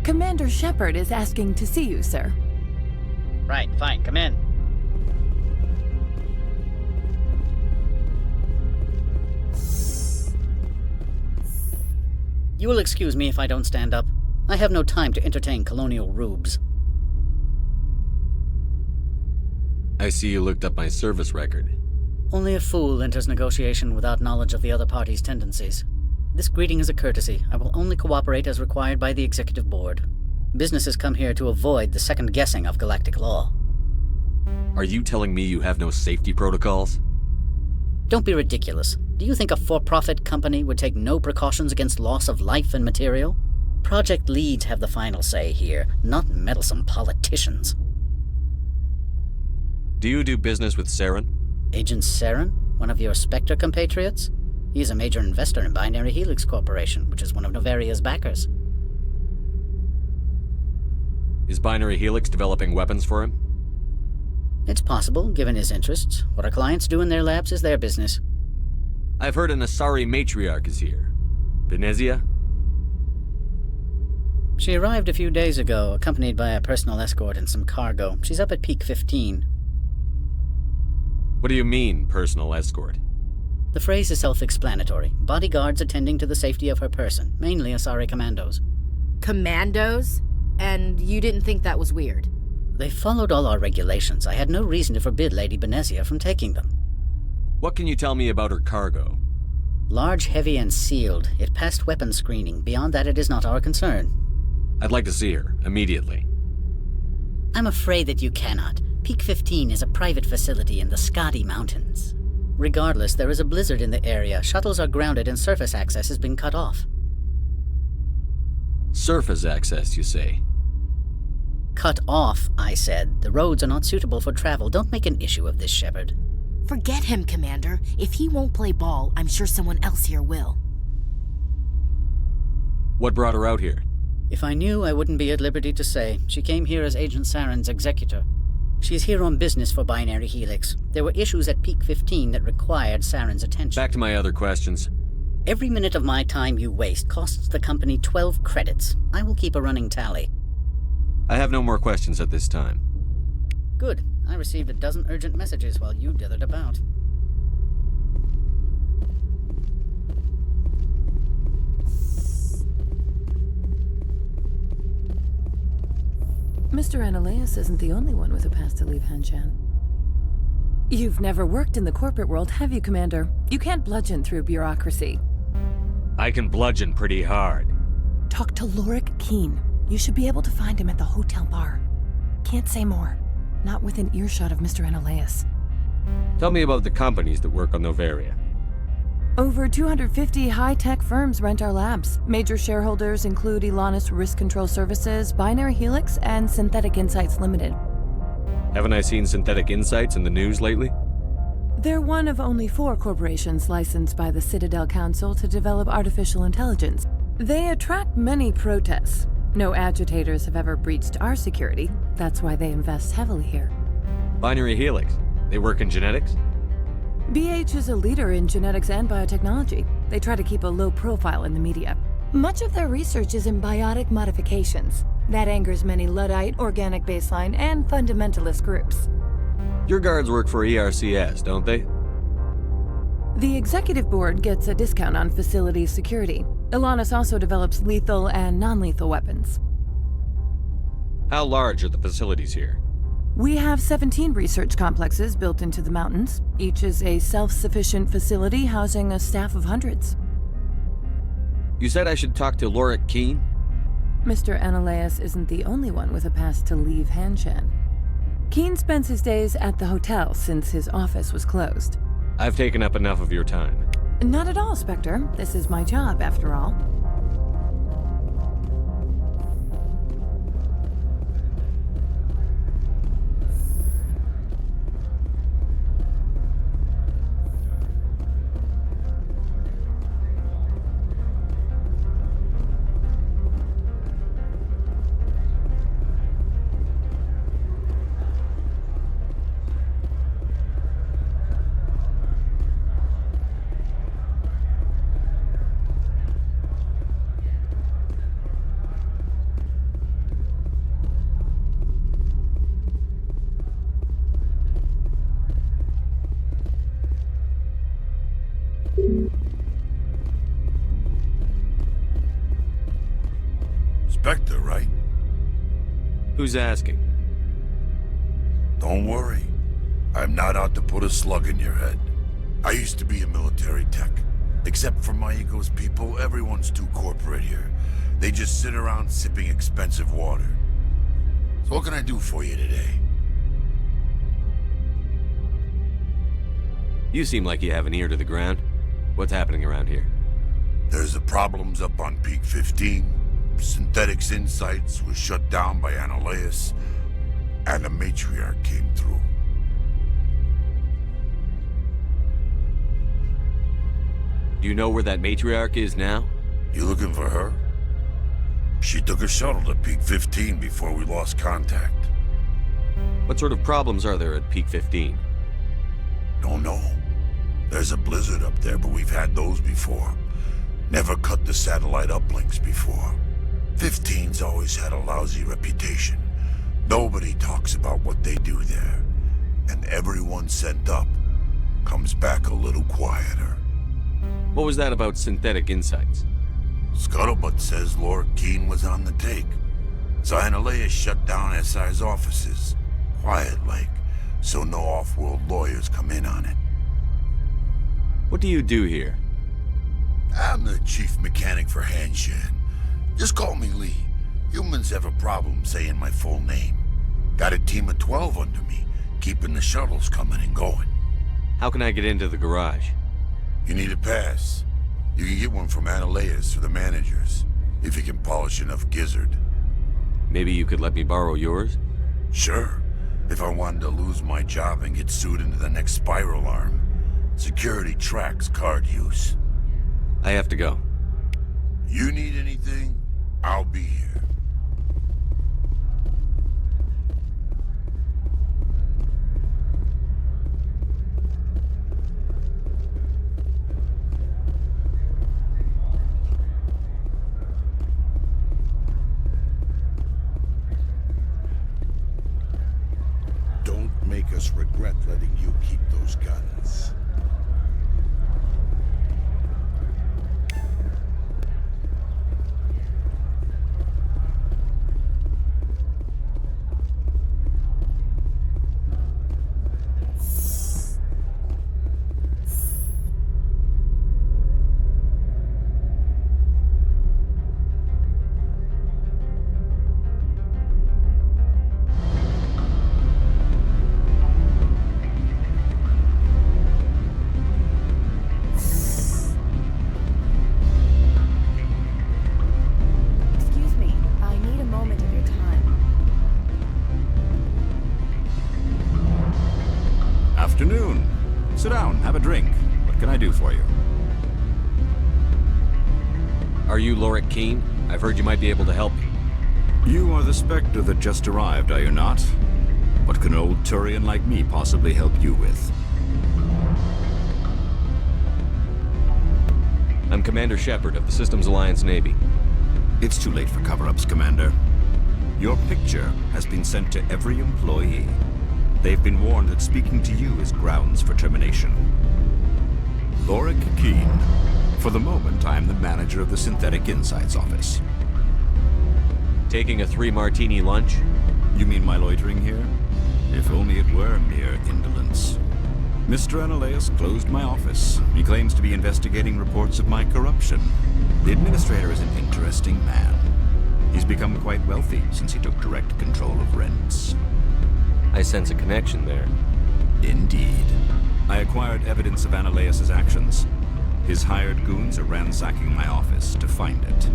[SPEAKER 14] Commander Shepard is asking to see you, sir.
[SPEAKER 18] Right, fine, come in. You will excuse me if I don't stand up. I have no time to entertain colonial rubes.
[SPEAKER 2] I see you looked up my service record.
[SPEAKER 18] Only a fool enters negotiation without knowledge of the other party's tendencies. This greeting is a courtesy. I will only cooperate as required by the Executive Board. Businesses come here to avoid the second guessing of galactic law.
[SPEAKER 2] Are you telling me you have no safety protocols?
[SPEAKER 18] Don't be ridiculous. Do you think a for-profit company would take no precautions against loss of life and material? Project leads have the final say here, not meddlesome politicians.
[SPEAKER 2] Do you do business with Saren?
[SPEAKER 18] Agent Saren? One of your Spectre compatriots? He is a major investor in Binary Helix Corporation, which is one of Noveria's backers.
[SPEAKER 2] Is Binary Helix developing weapons for him?
[SPEAKER 18] It's possible, given his interests. What our clients do in their labs is their business.
[SPEAKER 2] I've heard an Asari matriarch is here. Benezia?
[SPEAKER 18] She arrived a few days ago, accompanied by a personal escort and some cargo. She's up at Peak 15.
[SPEAKER 2] What do you mean, personal escort?
[SPEAKER 18] The phrase is self-explanatory. Bodyguards attending to the safety of her person, mainly Asari commandos.
[SPEAKER 9] Commandos? And you didn't think that was weird?
[SPEAKER 18] They followed all our regulations. I had no reason to forbid Lady Benezia from taking them.
[SPEAKER 2] What can you tell me about her cargo?
[SPEAKER 18] Large, heavy, and sealed. It passed weapons screening. Beyond that, it is not our concern.
[SPEAKER 2] I'd like to see her, immediately.
[SPEAKER 18] I'm afraid that you cannot. Peak 15 is a private facility in the Skadi Mountains. Regardless, there is a blizzard in the area. Shuttles are grounded and surface access has been cut off.
[SPEAKER 2] Surface access, you say?
[SPEAKER 18] Cut off, I said. The roads are not suitable for travel. Don't make an issue of this, Shepard.
[SPEAKER 9] Forget him, Commander. If he won't play ball, I'm sure someone else here will.
[SPEAKER 2] What brought her out here?
[SPEAKER 18] If I knew, I wouldn't be at liberty to say. She came here as Agent Saren's executor. She's here on business for Binary Helix. There were issues at Peak 15 that required Saren's attention.
[SPEAKER 2] Back to my other questions.
[SPEAKER 18] Every minute of my time you waste costs the company 12 credits. I will keep a running tally.
[SPEAKER 2] I have no more questions at this time.
[SPEAKER 18] Good. I received a dozen urgent messages while you dithered about.
[SPEAKER 14] Mr. Ananias isn't the only one with a pass to leave Hanshan. You've never worked in the corporate world, have you, Commander? You can't bludgeon through bureaucracy.
[SPEAKER 2] I can bludgeon pretty hard.
[SPEAKER 14] Talk to Lorik Keen. You should be able to find him at the hotel bar. Can't say more. Not within earshot of Mr. Ananias.
[SPEAKER 2] Tell me about the companies that work on Noveria.
[SPEAKER 14] Over 250 high-tech firms rent our labs. Major shareholders include Elanus Risk Control Services, Binary Helix, and Synthetic Insights Limited.
[SPEAKER 2] Haven't I seen Synthetic Insights in the news lately?
[SPEAKER 14] They're one of only 4 corporations licensed by the Citadel Council to develop artificial intelligence. They attract many protests. No agitators have ever breached our security. That's why they invest heavily here.
[SPEAKER 2] Binary Helix. They work in genetics?
[SPEAKER 14] BH is a leader in genetics and biotechnology. They try to keep a low profile in the media. Much of their research is in biotic modifications. That angers many Luddite, organic baseline, and fundamentalist groups.
[SPEAKER 2] Your guards work for ERCS, don't they?
[SPEAKER 14] The executive board gets a discount on facility security. Elanus also develops lethal and non-lethal weapons.
[SPEAKER 2] How large are the facilities here?
[SPEAKER 14] We have 17 research complexes built into the mountains. Each is a self-sufficient facility housing a staff of hundreds.
[SPEAKER 2] You said I should talk to Lorik Keen?
[SPEAKER 14] Mr. Ananias isn't the only one with a pass to leave Hanshan. Keen spends his days at the hotel since his office was closed.
[SPEAKER 2] I've taken up enough of your time.
[SPEAKER 14] Not at all, Spectre. This is my job, after all.
[SPEAKER 10] Spectre, right?
[SPEAKER 2] Who's asking?
[SPEAKER 10] Don't worry. I'm not out to put a slug in your head. I used to be a military tech. Except for my ego's people, everyone's too corporate here. They just sit around sipping expensive water. So what can I do for you today?
[SPEAKER 2] You seem like you have an ear to the ground. What's happening around here?
[SPEAKER 10] There's the problems up on Peak 15. Synthetics Insights was shut down by Ananias, and a matriarch came through.
[SPEAKER 2] Do you know where that matriarch is now?
[SPEAKER 10] You looking for her?
[SPEAKER 19] She took a shuttle to Peak 15 before we lost contact.
[SPEAKER 2] What sort of problems are there at Peak 15?
[SPEAKER 19] Don't know. There's a blizzard up there, but we've had those before. Never cut the satellite uplinks before. 15's always had a lousy reputation. Nobody talks about what they do there. And everyone sent up comes back a little quieter.
[SPEAKER 2] What was that about synthetic insights?
[SPEAKER 19] Scuttlebutt says Lord Keene was on the take. Zionalea shut down SI's offices. Quiet-like, so no off-world lawyers come in on it.
[SPEAKER 2] What do you do here?
[SPEAKER 19] I'm the chief mechanic for Hanshan. Just call me Lee. Humans have a problem saying my full name. Got a team of 12 under me, keeping the shuttles coming and going.
[SPEAKER 2] How can I get into the garage?
[SPEAKER 19] You need a pass. You can get one from Analeas or the managers, if you can polish enough gizzard.
[SPEAKER 2] Maybe you could let me borrow yours?
[SPEAKER 19] Sure. If I wanted to lose my job and get sued into the next spiral arm. Security tracks card use.
[SPEAKER 2] I have to go.
[SPEAKER 19] You need anything, I'll be here. Don't make us regret letting you keep those guns.
[SPEAKER 20] Afternoon. Sit down, have a drink. What can I do for you?
[SPEAKER 2] Are you Lorik Keene? I've heard you might be able to help me.
[SPEAKER 20] You are the Spectre that just arrived, are you not? What can an old Turian like me possibly help you with?
[SPEAKER 2] I'm Commander Shepard of the Systems Alliance Navy.
[SPEAKER 20] It's too late for cover-ups, Commander. Your picture has been sent to every employee. They've been warned that speaking to you is grounds for termination. Lorik Keene. For the moment, I am the manager of the Synthetic Insights Office.
[SPEAKER 2] Taking a 3-martini lunch?
[SPEAKER 20] You mean my loitering here? If only it were mere indolence. Mr. Analeas closed my office. He claims to be investigating reports of my corruption. The administrator is an interesting man. He's become quite wealthy since he took direct control of rents.
[SPEAKER 2] I sense a connection there.
[SPEAKER 20] Indeed. I acquired evidence of Analeas' actions. His hired goons are ransacking my office to find it.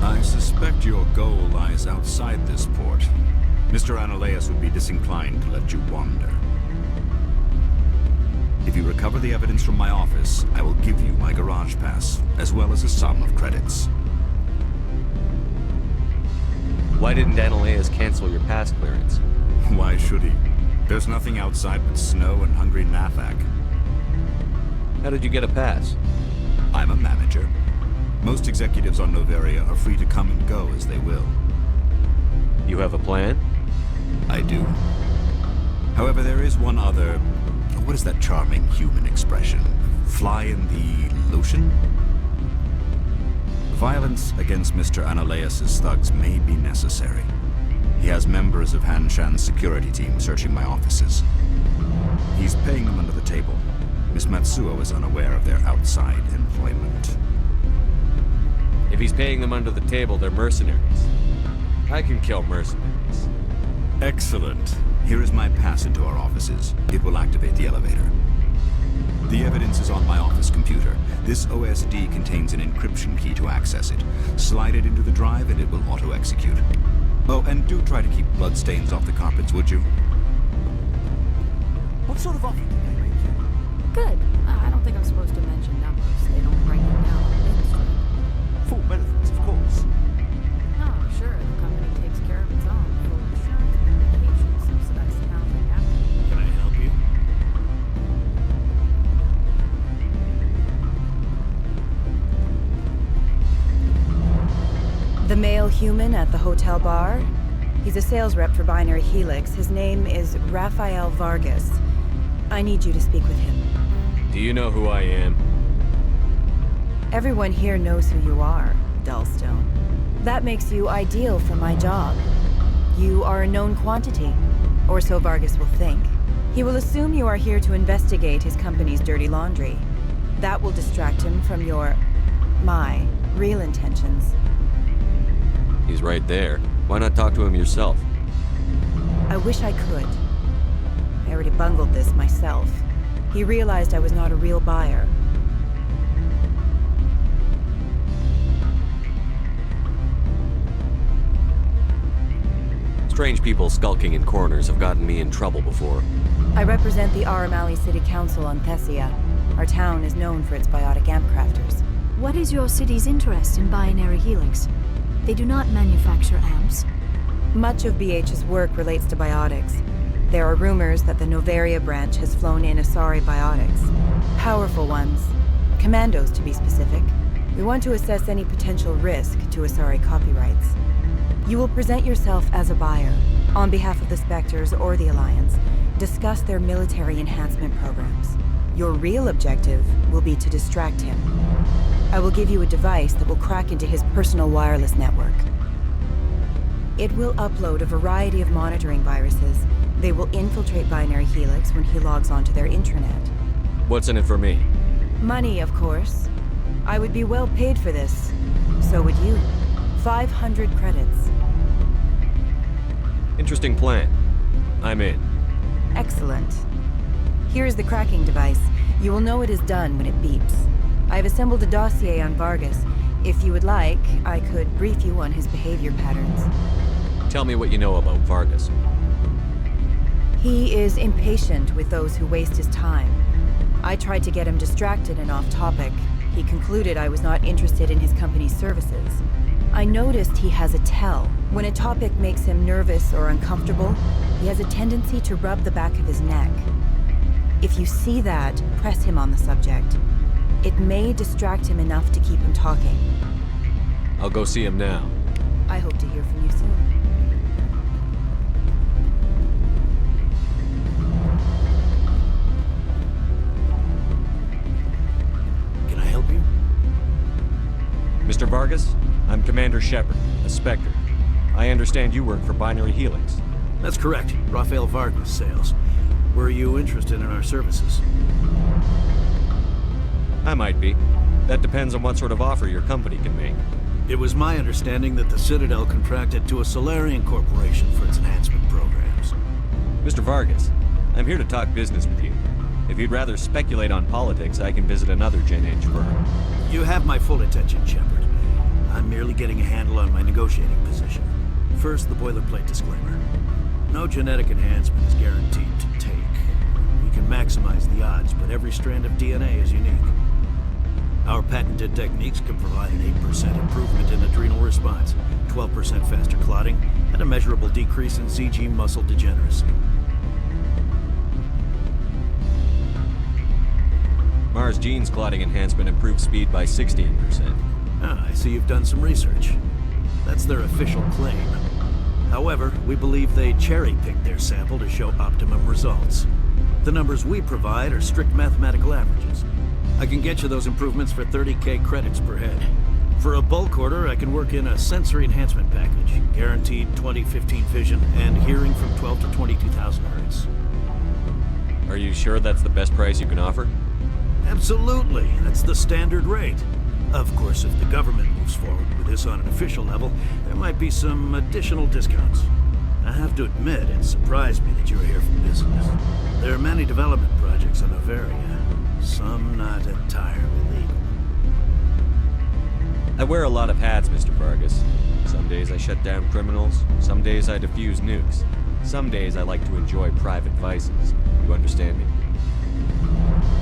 [SPEAKER 20] I suspect your goal lies outside this port. Mr. Analeas would be disinclined to let you wander. If you recover the evidence from my office, I will give you my garage pass, as well as a sum of credits.
[SPEAKER 2] Why didn't Analeas cancel your pass clearance?
[SPEAKER 20] Why should he? There's nothing outside but snow and hungry Nathak.
[SPEAKER 2] How did you get a pass?
[SPEAKER 20] I'm a manager. Most executives on Noveria are free to come and go as they will.
[SPEAKER 2] You have a plan?
[SPEAKER 20] I do. However, there is one other... What is that charming human expression? Fly in the lotion? Violence against Mr. Analeas' thugs may be necessary. He has members of Hanshan's security team searching my offices. He's paying them under the table. Miss Matsuo is unaware of their outside employment.
[SPEAKER 2] If he's paying them under the table, they're mercenaries. I can kill mercenaries.
[SPEAKER 20] Excellent. Here is my pass into our offices. It will activate the elevator. The evidence is on my office computer. This OSD contains an encryption key to access it. Slide it into the drive and it will auto-execute. Oh, and do try to keep bloodstains off the carpets, would you?
[SPEAKER 6] What sort of offer did they make you?
[SPEAKER 16] Good. I don't think I'm supposed to mention numbers. They don't write them down on the industry.
[SPEAKER 6] Full benefits, of course.
[SPEAKER 14] Oh, sure, the company takes care of its own. Full insurance, medication, subsidized housing.
[SPEAKER 3] Can I help you?
[SPEAKER 21] The male human at the hotel bar? He's a sales rep for Binary Helix. His name is Rafael Vargas. I need you to speak with him.
[SPEAKER 2] Do you know who I am?
[SPEAKER 21] Everyone here knows who you are, Dullstone. That makes you ideal for my job. You are a known quantity, or so Vargas will think. He will assume you are here to investigate his company's dirty laundry. That will distract him from my real intentions.
[SPEAKER 2] He's right there. Why not talk to him yourself?
[SPEAKER 21] I wish I could. I already bungled this myself. He realized I was not a real buyer.
[SPEAKER 2] Strange people skulking in corners have gotten me in trouble before.
[SPEAKER 21] I represent the Aramali City Council on Thessia. Our town is known for its biotic amp crafters.
[SPEAKER 5] What is your city's interest in Binary Helix? They do not manufacture amps.
[SPEAKER 21] Much of BH's work relates to biotics. There are rumors that the Noveria branch has flown in Asari biotics. Powerful ones. Commandos, to be specific. We want to assess any potential risk to Asari copyrights. You will present yourself as a buyer, on behalf of the Spectres or the Alliance. Discuss their military enhancement programs. Your real objective will be to distract him. I will give you a device that will crack into his personal wireless network. It will upload a variety of monitoring viruses. They will infiltrate Binary Helix when he logs onto their intranet.
[SPEAKER 2] What's in it for me?
[SPEAKER 21] Money, of course. I would be well paid for this. So would you. 500 credits.
[SPEAKER 2] Interesting plan. I'm in.
[SPEAKER 21] Excellent. Here is the cracking device. You will know it is done when it beeps. I have assembled a dossier on Vargas. If you would like, I could brief you on his behavior patterns.
[SPEAKER 2] Tell me what you know about Vargas.
[SPEAKER 21] He is impatient with those who waste his time. I tried to get him distracted and off topic. He concluded I was not interested in his company's services. I noticed he has a tell. When a topic makes him nervous or uncomfortable, he has a tendency to rub the back of his neck. If you see that, press him on the subject. It may distract him enough to keep him talking.
[SPEAKER 2] I'll go see him now.
[SPEAKER 21] I hope to hear from you soon.
[SPEAKER 3] Can I help you?
[SPEAKER 2] Mr. Vargas, I'm Commander Shepard, a Spectre. I understand you work for Binary Helix.
[SPEAKER 3] That's correct. Rafael Vargas, sales. Were you interested in our services?
[SPEAKER 2] I might be. That depends on what sort of offer your company can make.
[SPEAKER 3] It was my understanding that the Citadel contracted to a Solarian corporation for its enhancement programs.
[SPEAKER 2] Mr. Vargas, I'm here to talk business with you. If you'd rather speculate on politics, I can visit another Gen Age firm.
[SPEAKER 3] You have my full attention, Shepard. I'm merely getting a handle on my negotiating position. First, the boilerplate disclaimer. No genetic enhancement is guaranteed to take. We can maximize the odds, but every strand of DNA is unique. Our patented techniques can provide an 8% improvement in adrenal response, 12% faster clotting, and a measurable decrease in ZG muscle degeneracy.
[SPEAKER 2] Mars Gene's clotting enhancement improves speed by 16%.
[SPEAKER 3] Ah, I see you've done some research. That's their official claim. However, we believe they cherry-picked their sample to show optimum results. The numbers we provide are strict mathematical averages. I can get you those improvements for 30K credits per head. For a bulk order, I can work in a sensory enhancement package, guaranteed 20/15 vision, and hearing from 12 to 22,000 hertz.
[SPEAKER 2] Are you sure that's the best price you can offer?
[SPEAKER 3] Absolutely. That's the standard rate. Of course, if the government moves forward with this on an official level, there might be some additional discounts. I have to admit, it surprised me that you were here for business. There are many development projects on Noveria, some not entirely legal.
[SPEAKER 2] I wear a lot of hats, Mr. Vargas. Some days I shut down criminals, some days I defuse nukes. Some days I like to enjoy private vices. You understand me?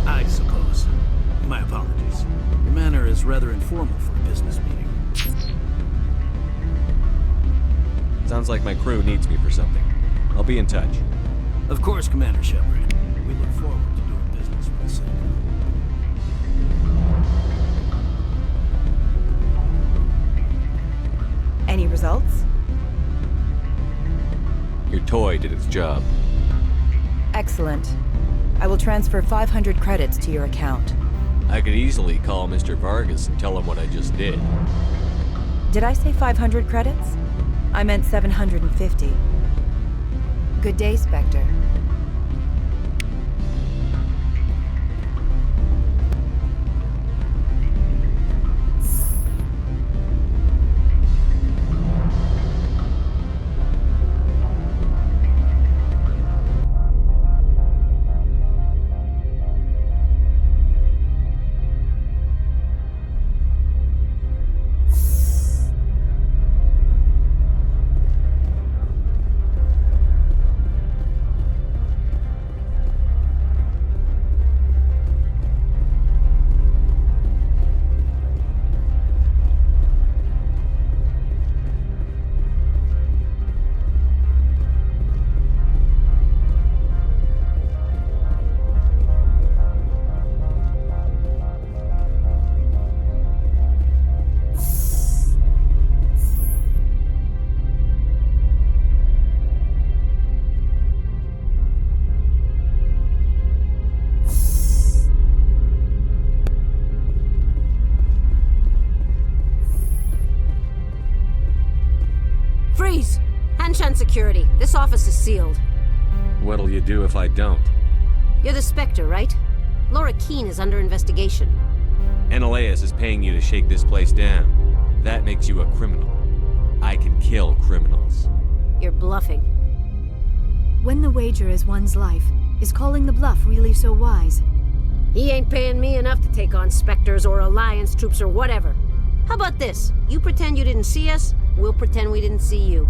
[SPEAKER 3] I suppose. My apologies. Your manner is rather informal for a business meeting.
[SPEAKER 2] Sounds like my crew needs me for something. I'll be in touch.
[SPEAKER 3] Of course, Commander Shepard. We look forward to doing business with the Citadel.
[SPEAKER 21] Any results?
[SPEAKER 2] Your toy did its job.
[SPEAKER 21] Excellent. I will transfer 500 credits to your account.
[SPEAKER 2] I could easily call Mr. Vargas and tell him what I just did.
[SPEAKER 21] Did I say 500 credits? I meant 750. Good day, Spectre.
[SPEAKER 16] Freeze! Hanshan Security, this office is sealed.
[SPEAKER 2] What'll you do if I don't?
[SPEAKER 16] You're the Spectre, right? Laura Keene is under investigation.
[SPEAKER 2] Ananias is paying you to shake this place down. That makes you a criminal. I can kill criminals.
[SPEAKER 16] You're bluffing.
[SPEAKER 5] When the wager is one's life, is calling the bluff really so wise?
[SPEAKER 16] He ain't paying me enough to take on Spectres or Alliance troops or whatever. How about this? You pretend you didn't see us, we'll pretend we didn't see you.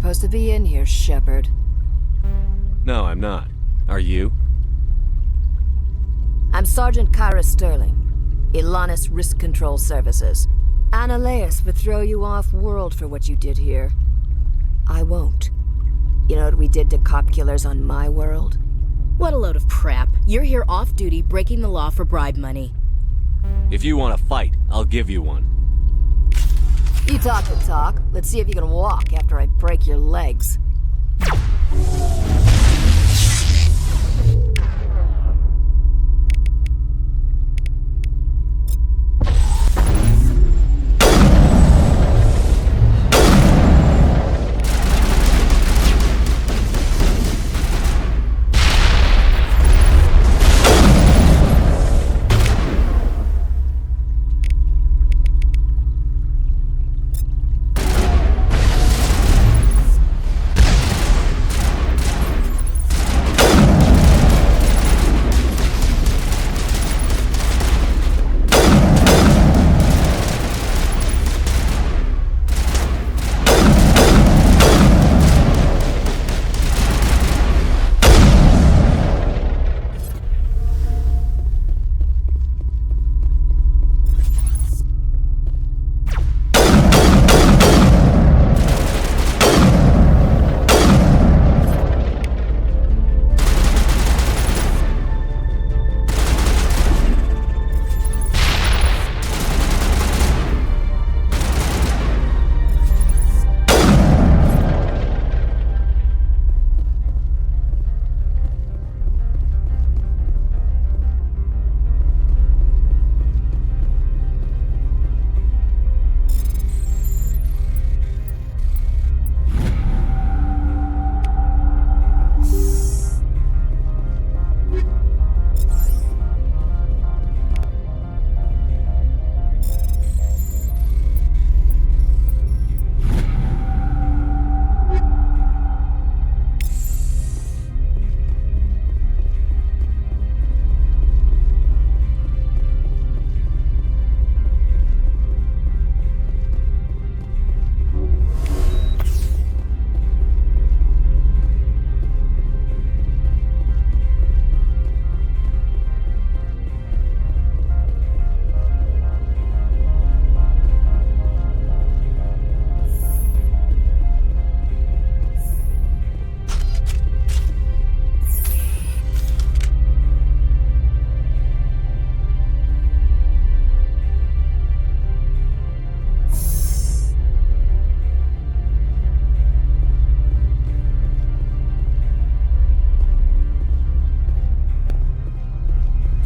[SPEAKER 4] supposed to be in here, Shepard.
[SPEAKER 2] No, I'm not. Are you?
[SPEAKER 4] I'm Sergeant Kyra Sterling, Ilanis Risk Control Services. Annaleus would throw you off-world for what you did here. I won't. You know what we did to cop killers on my world?
[SPEAKER 9] What a load of crap. You're here off-duty breaking the law for bribe money.
[SPEAKER 2] If you want to fight, I'll give you one.
[SPEAKER 4] You talk the talk. Let's see if you can walk after I break your legs.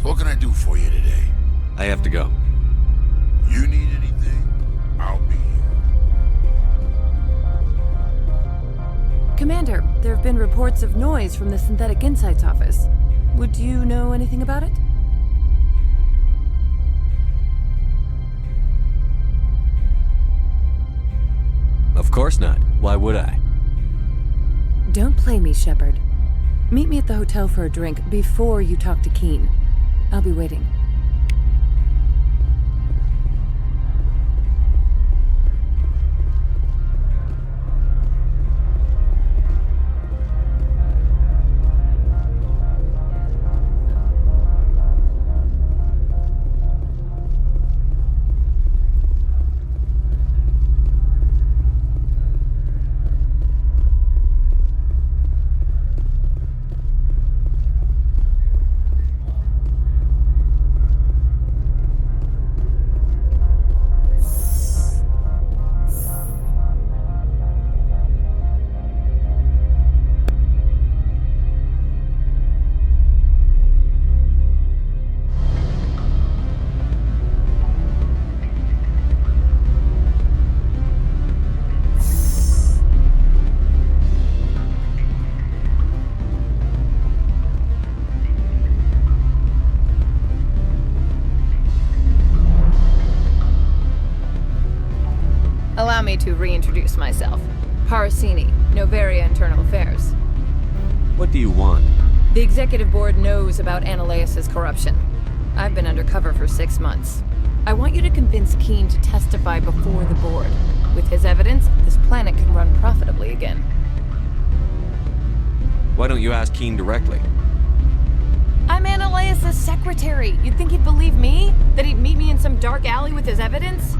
[SPEAKER 19] What can I do for you today?
[SPEAKER 2] I have to go.
[SPEAKER 19] You need anything? I'll be here.
[SPEAKER 14] Commander, there have been reports of noise from the Synthetic Insights office. Would you know anything about it?
[SPEAKER 2] Of course not. Why would I?
[SPEAKER 14] Don't play me, Shepard. Meet me at the hotel for a drink before you talk to Keen. I'll be waiting.
[SPEAKER 22] Allow me to reintroduce myself. Parasini, Noveria Internal Affairs.
[SPEAKER 2] What do you want?
[SPEAKER 22] The Executive Board knows about Annaleus' corruption. I've been undercover for 6 months. I want you to convince Keen to testify before the Board. With his evidence, this planet can run profitably again.
[SPEAKER 2] Why don't you ask Keen directly?
[SPEAKER 22] I'm Analaeus' secretary. You'd think he'd believe me? That he'd meet me in some dark alley with his evidence?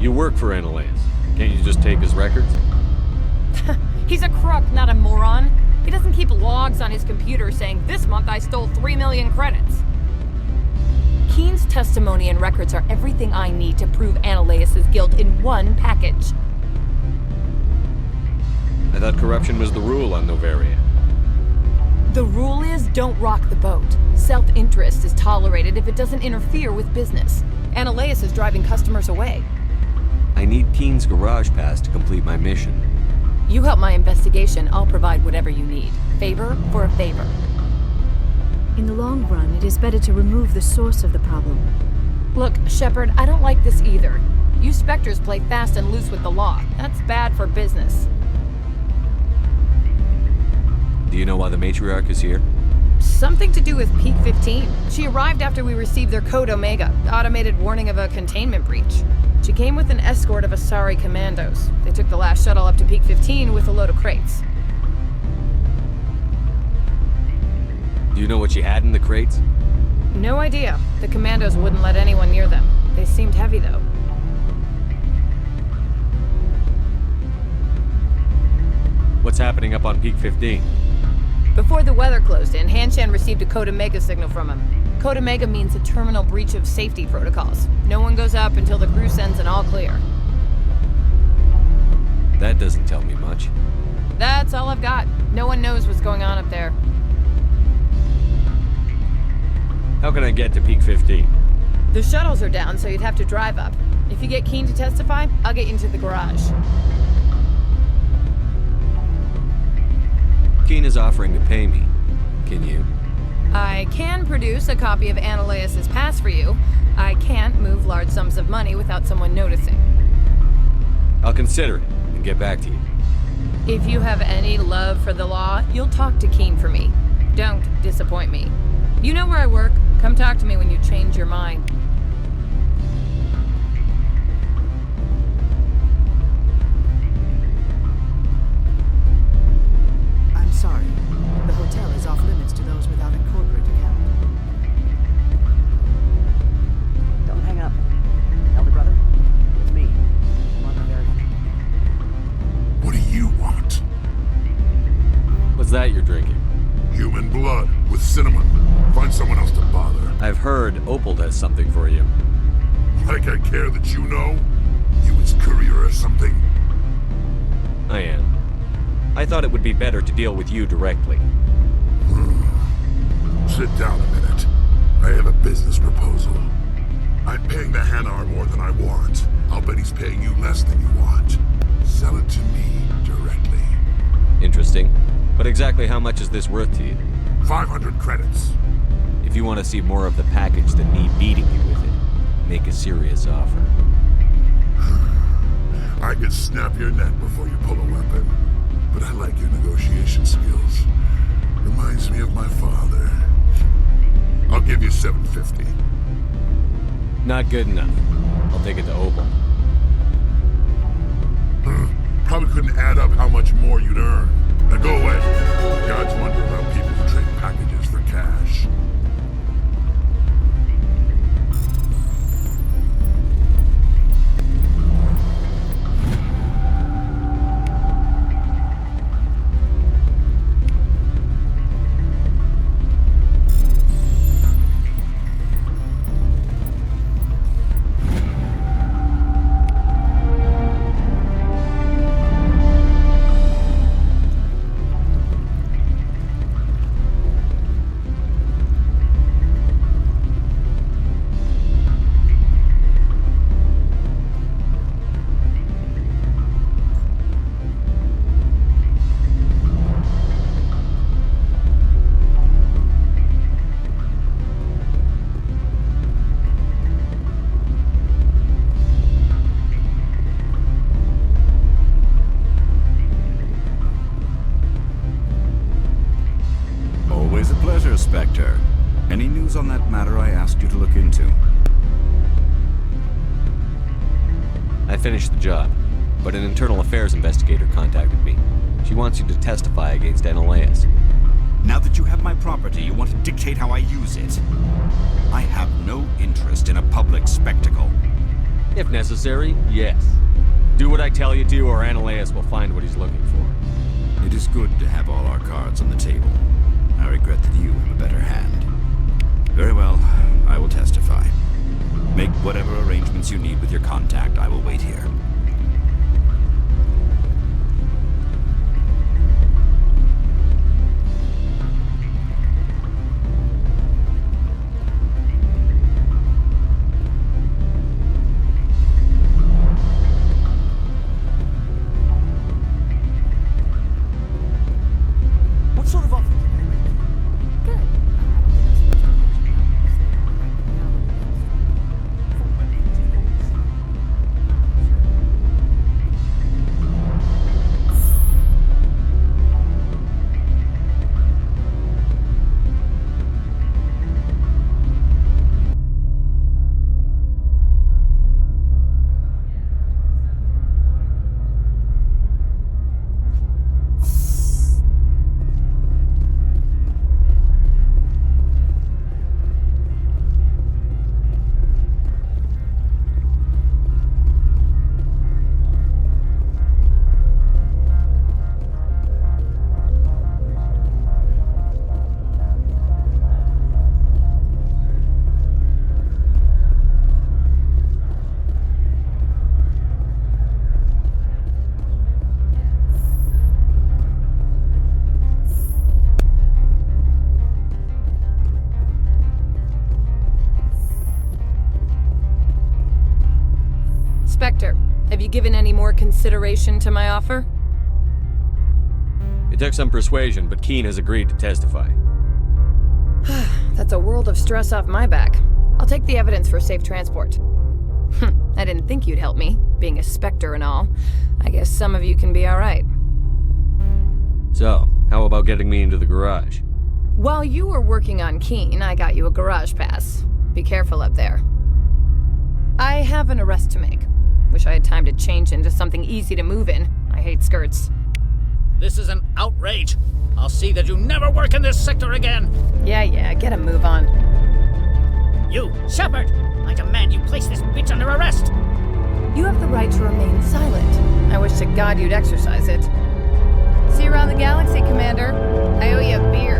[SPEAKER 2] You work for Analaeus. Can't you just take his records?
[SPEAKER 22] He's a crook, not a moron. He doesn't keep logs on his computer saying, this month I stole 3 million credits. Keen's testimony and records are everything I need to prove Analaeus' guilt in one package.
[SPEAKER 2] I thought corruption was the rule on Noveria.
[SPEAKER 22] The rule is, don't rock the boat. Self-interest is tolerated if it doesn't interfere with business. Analaeus is driving customers away.
[SPEAKER 2] I need Keen's garage pass to complete my mission.
[SPEAKER 22] You help my investigation, I'll provide whatever you need. Favor for a favor.
[SPEAKER 5] In the long run, it is better to remove the source of the problem.
[SPEAKER 22] Look, Shepard, I don't like this either. You Spectres play fast and loose with the law. That's bad for business.
[SPEAKER 2] Do you know why the matriarch is here?
[SPEAKER 22] Something to do with Peak 15. She arrived after we received their Code Omega, automated warning of a containment breach. She came with an escort of Asari commandos. They took the last shuttle up to Peak 15 with a load of crates.
[SPEAKER 2] Do you know what she had in the crates?
[SPEAKER 22] No idea. The commandos wouldn't let anyone near them. They seemed heavy, though.
[SPEAKER 2] What's happening up on Peak 15?
[SPEAKER 22] Before the weather closed in, Hanshan received a Code Omega signal from him. Code Omega means a terminal breach of safety protocols. No one goes up until the crew sends an all clear.
[SPEAKER 2] That doesn't tell me much.
[SPEAKER 22] That's all I've got. No one knows what's going on up there.
[SPEAKER 2] How can I get to Peak 15?
[SPEAKER 22] The shuttles are down, so you'd have to drive up. If you get Keen to testify, I'll get you into the garage.
[SPEAKER 2] Keen is offering to pay me. Can you?
[SPEAKER 22] I can produce a copy of Analaeus' pass for you. I can't move large sums of money without someone noticing.
[SPEAKER 2] I'll consider it and get back to you.
[SPEAKER 22] If you have any love for the law, you'll talk to Keen for me. Don't disappoint me. You know where I work. Come talk to me when you change your mind.
[SPEAKER 8] I'm sorry. The hotel is off limits to those without a corporate account. Don't hang up. Elder brother, it's me. I'm on Noveria.
[SPEAKER 10] What do you want?
[SPEAKER 2] What's that you're drinking?
[SPEAKER 10] Human blood with cinnamon. Find someone else to bother.
[SPEAKER 2] I've heard Opal has something for you.
[SPEAKER 10] Like I care that you know? You his courier or something?
[SPEAKER 2] I am. I thought it would be better to deal with you directly.
[SPEAKER 10] Sit down a minute. I have a business proposal. I'm paying the Hanar more than I want. I'll bet he's paying you less than you want. Sell it to me directly.
[SPEAKER 2] Interesting. But exactly how much is this worth to you?
[SPEAKER 10] 500 credits.
[SPEAKER 2] If you want to see more of the package than me beating you with it, make a serious offer.
[SPEAKER 10] I could snap your neck before you pull a weapon. But I like your negotiation skills. Reminds me of my father. I'll give you 750.
[SPEAKER 2] Not good enough. I'll take it to Opal.
[SPEAKER 10] Probably couldn't add up how much more you'd earn. Now go away. Gods wonder about people who trade packages for cash.
[SPEAKER 20] Always a pleasure, Spectre. Any news on that matter I asked you to look into?
[SPEAKER 2] I finished the job. but an internal affairs investigator contacted me. She wants you to testify against Ananias.
[SPEAKER 20] Now that you have my property, you want to dictate how I use it. I have no interest in a public spectacle.
[SPEAKER 2] If necessary, yes. Do what I tell you to, or Ananias will find what he's looking for.
[SPEAKER 20] It is good to have all our cards on the table. I regret that you have a better hand. Very well, I will testify. Make whatever arrangements you need with your contact. I will wait here.
[SPEAKER 22] Spectre, have you given any more consideration to my offer?
[SPEAKER 2] It took some persuasion, but Keen has agreed to testify.
[SPEAKER 22] That's a world of stress off my back. I'll take the evidence for safe transport. I didn't think you'd help me, being a Spectre and all. I guess some of you can be alright.
[SPEAKER 2] So, how about getting me into the garage?
[SPEAKER 22] While you were working on Keen, I got you a garage pass. Be careful up there. I have an arrest to make. Wish I had time to change into something easy to move in. I hate skirts.
[SPEAKER 18] This is an outrage. I'll see that you never work in this sector again.
[SPEAKER 22] Yeah, get a move on.
[SPEAKER 18] You, Shepard! I demand you place this bitch under arrest!
[SPEAKER 22] You have the right to remain silent. I wish to God you'd exercise it. See you around the galaxy, Commander. I owe you a beer.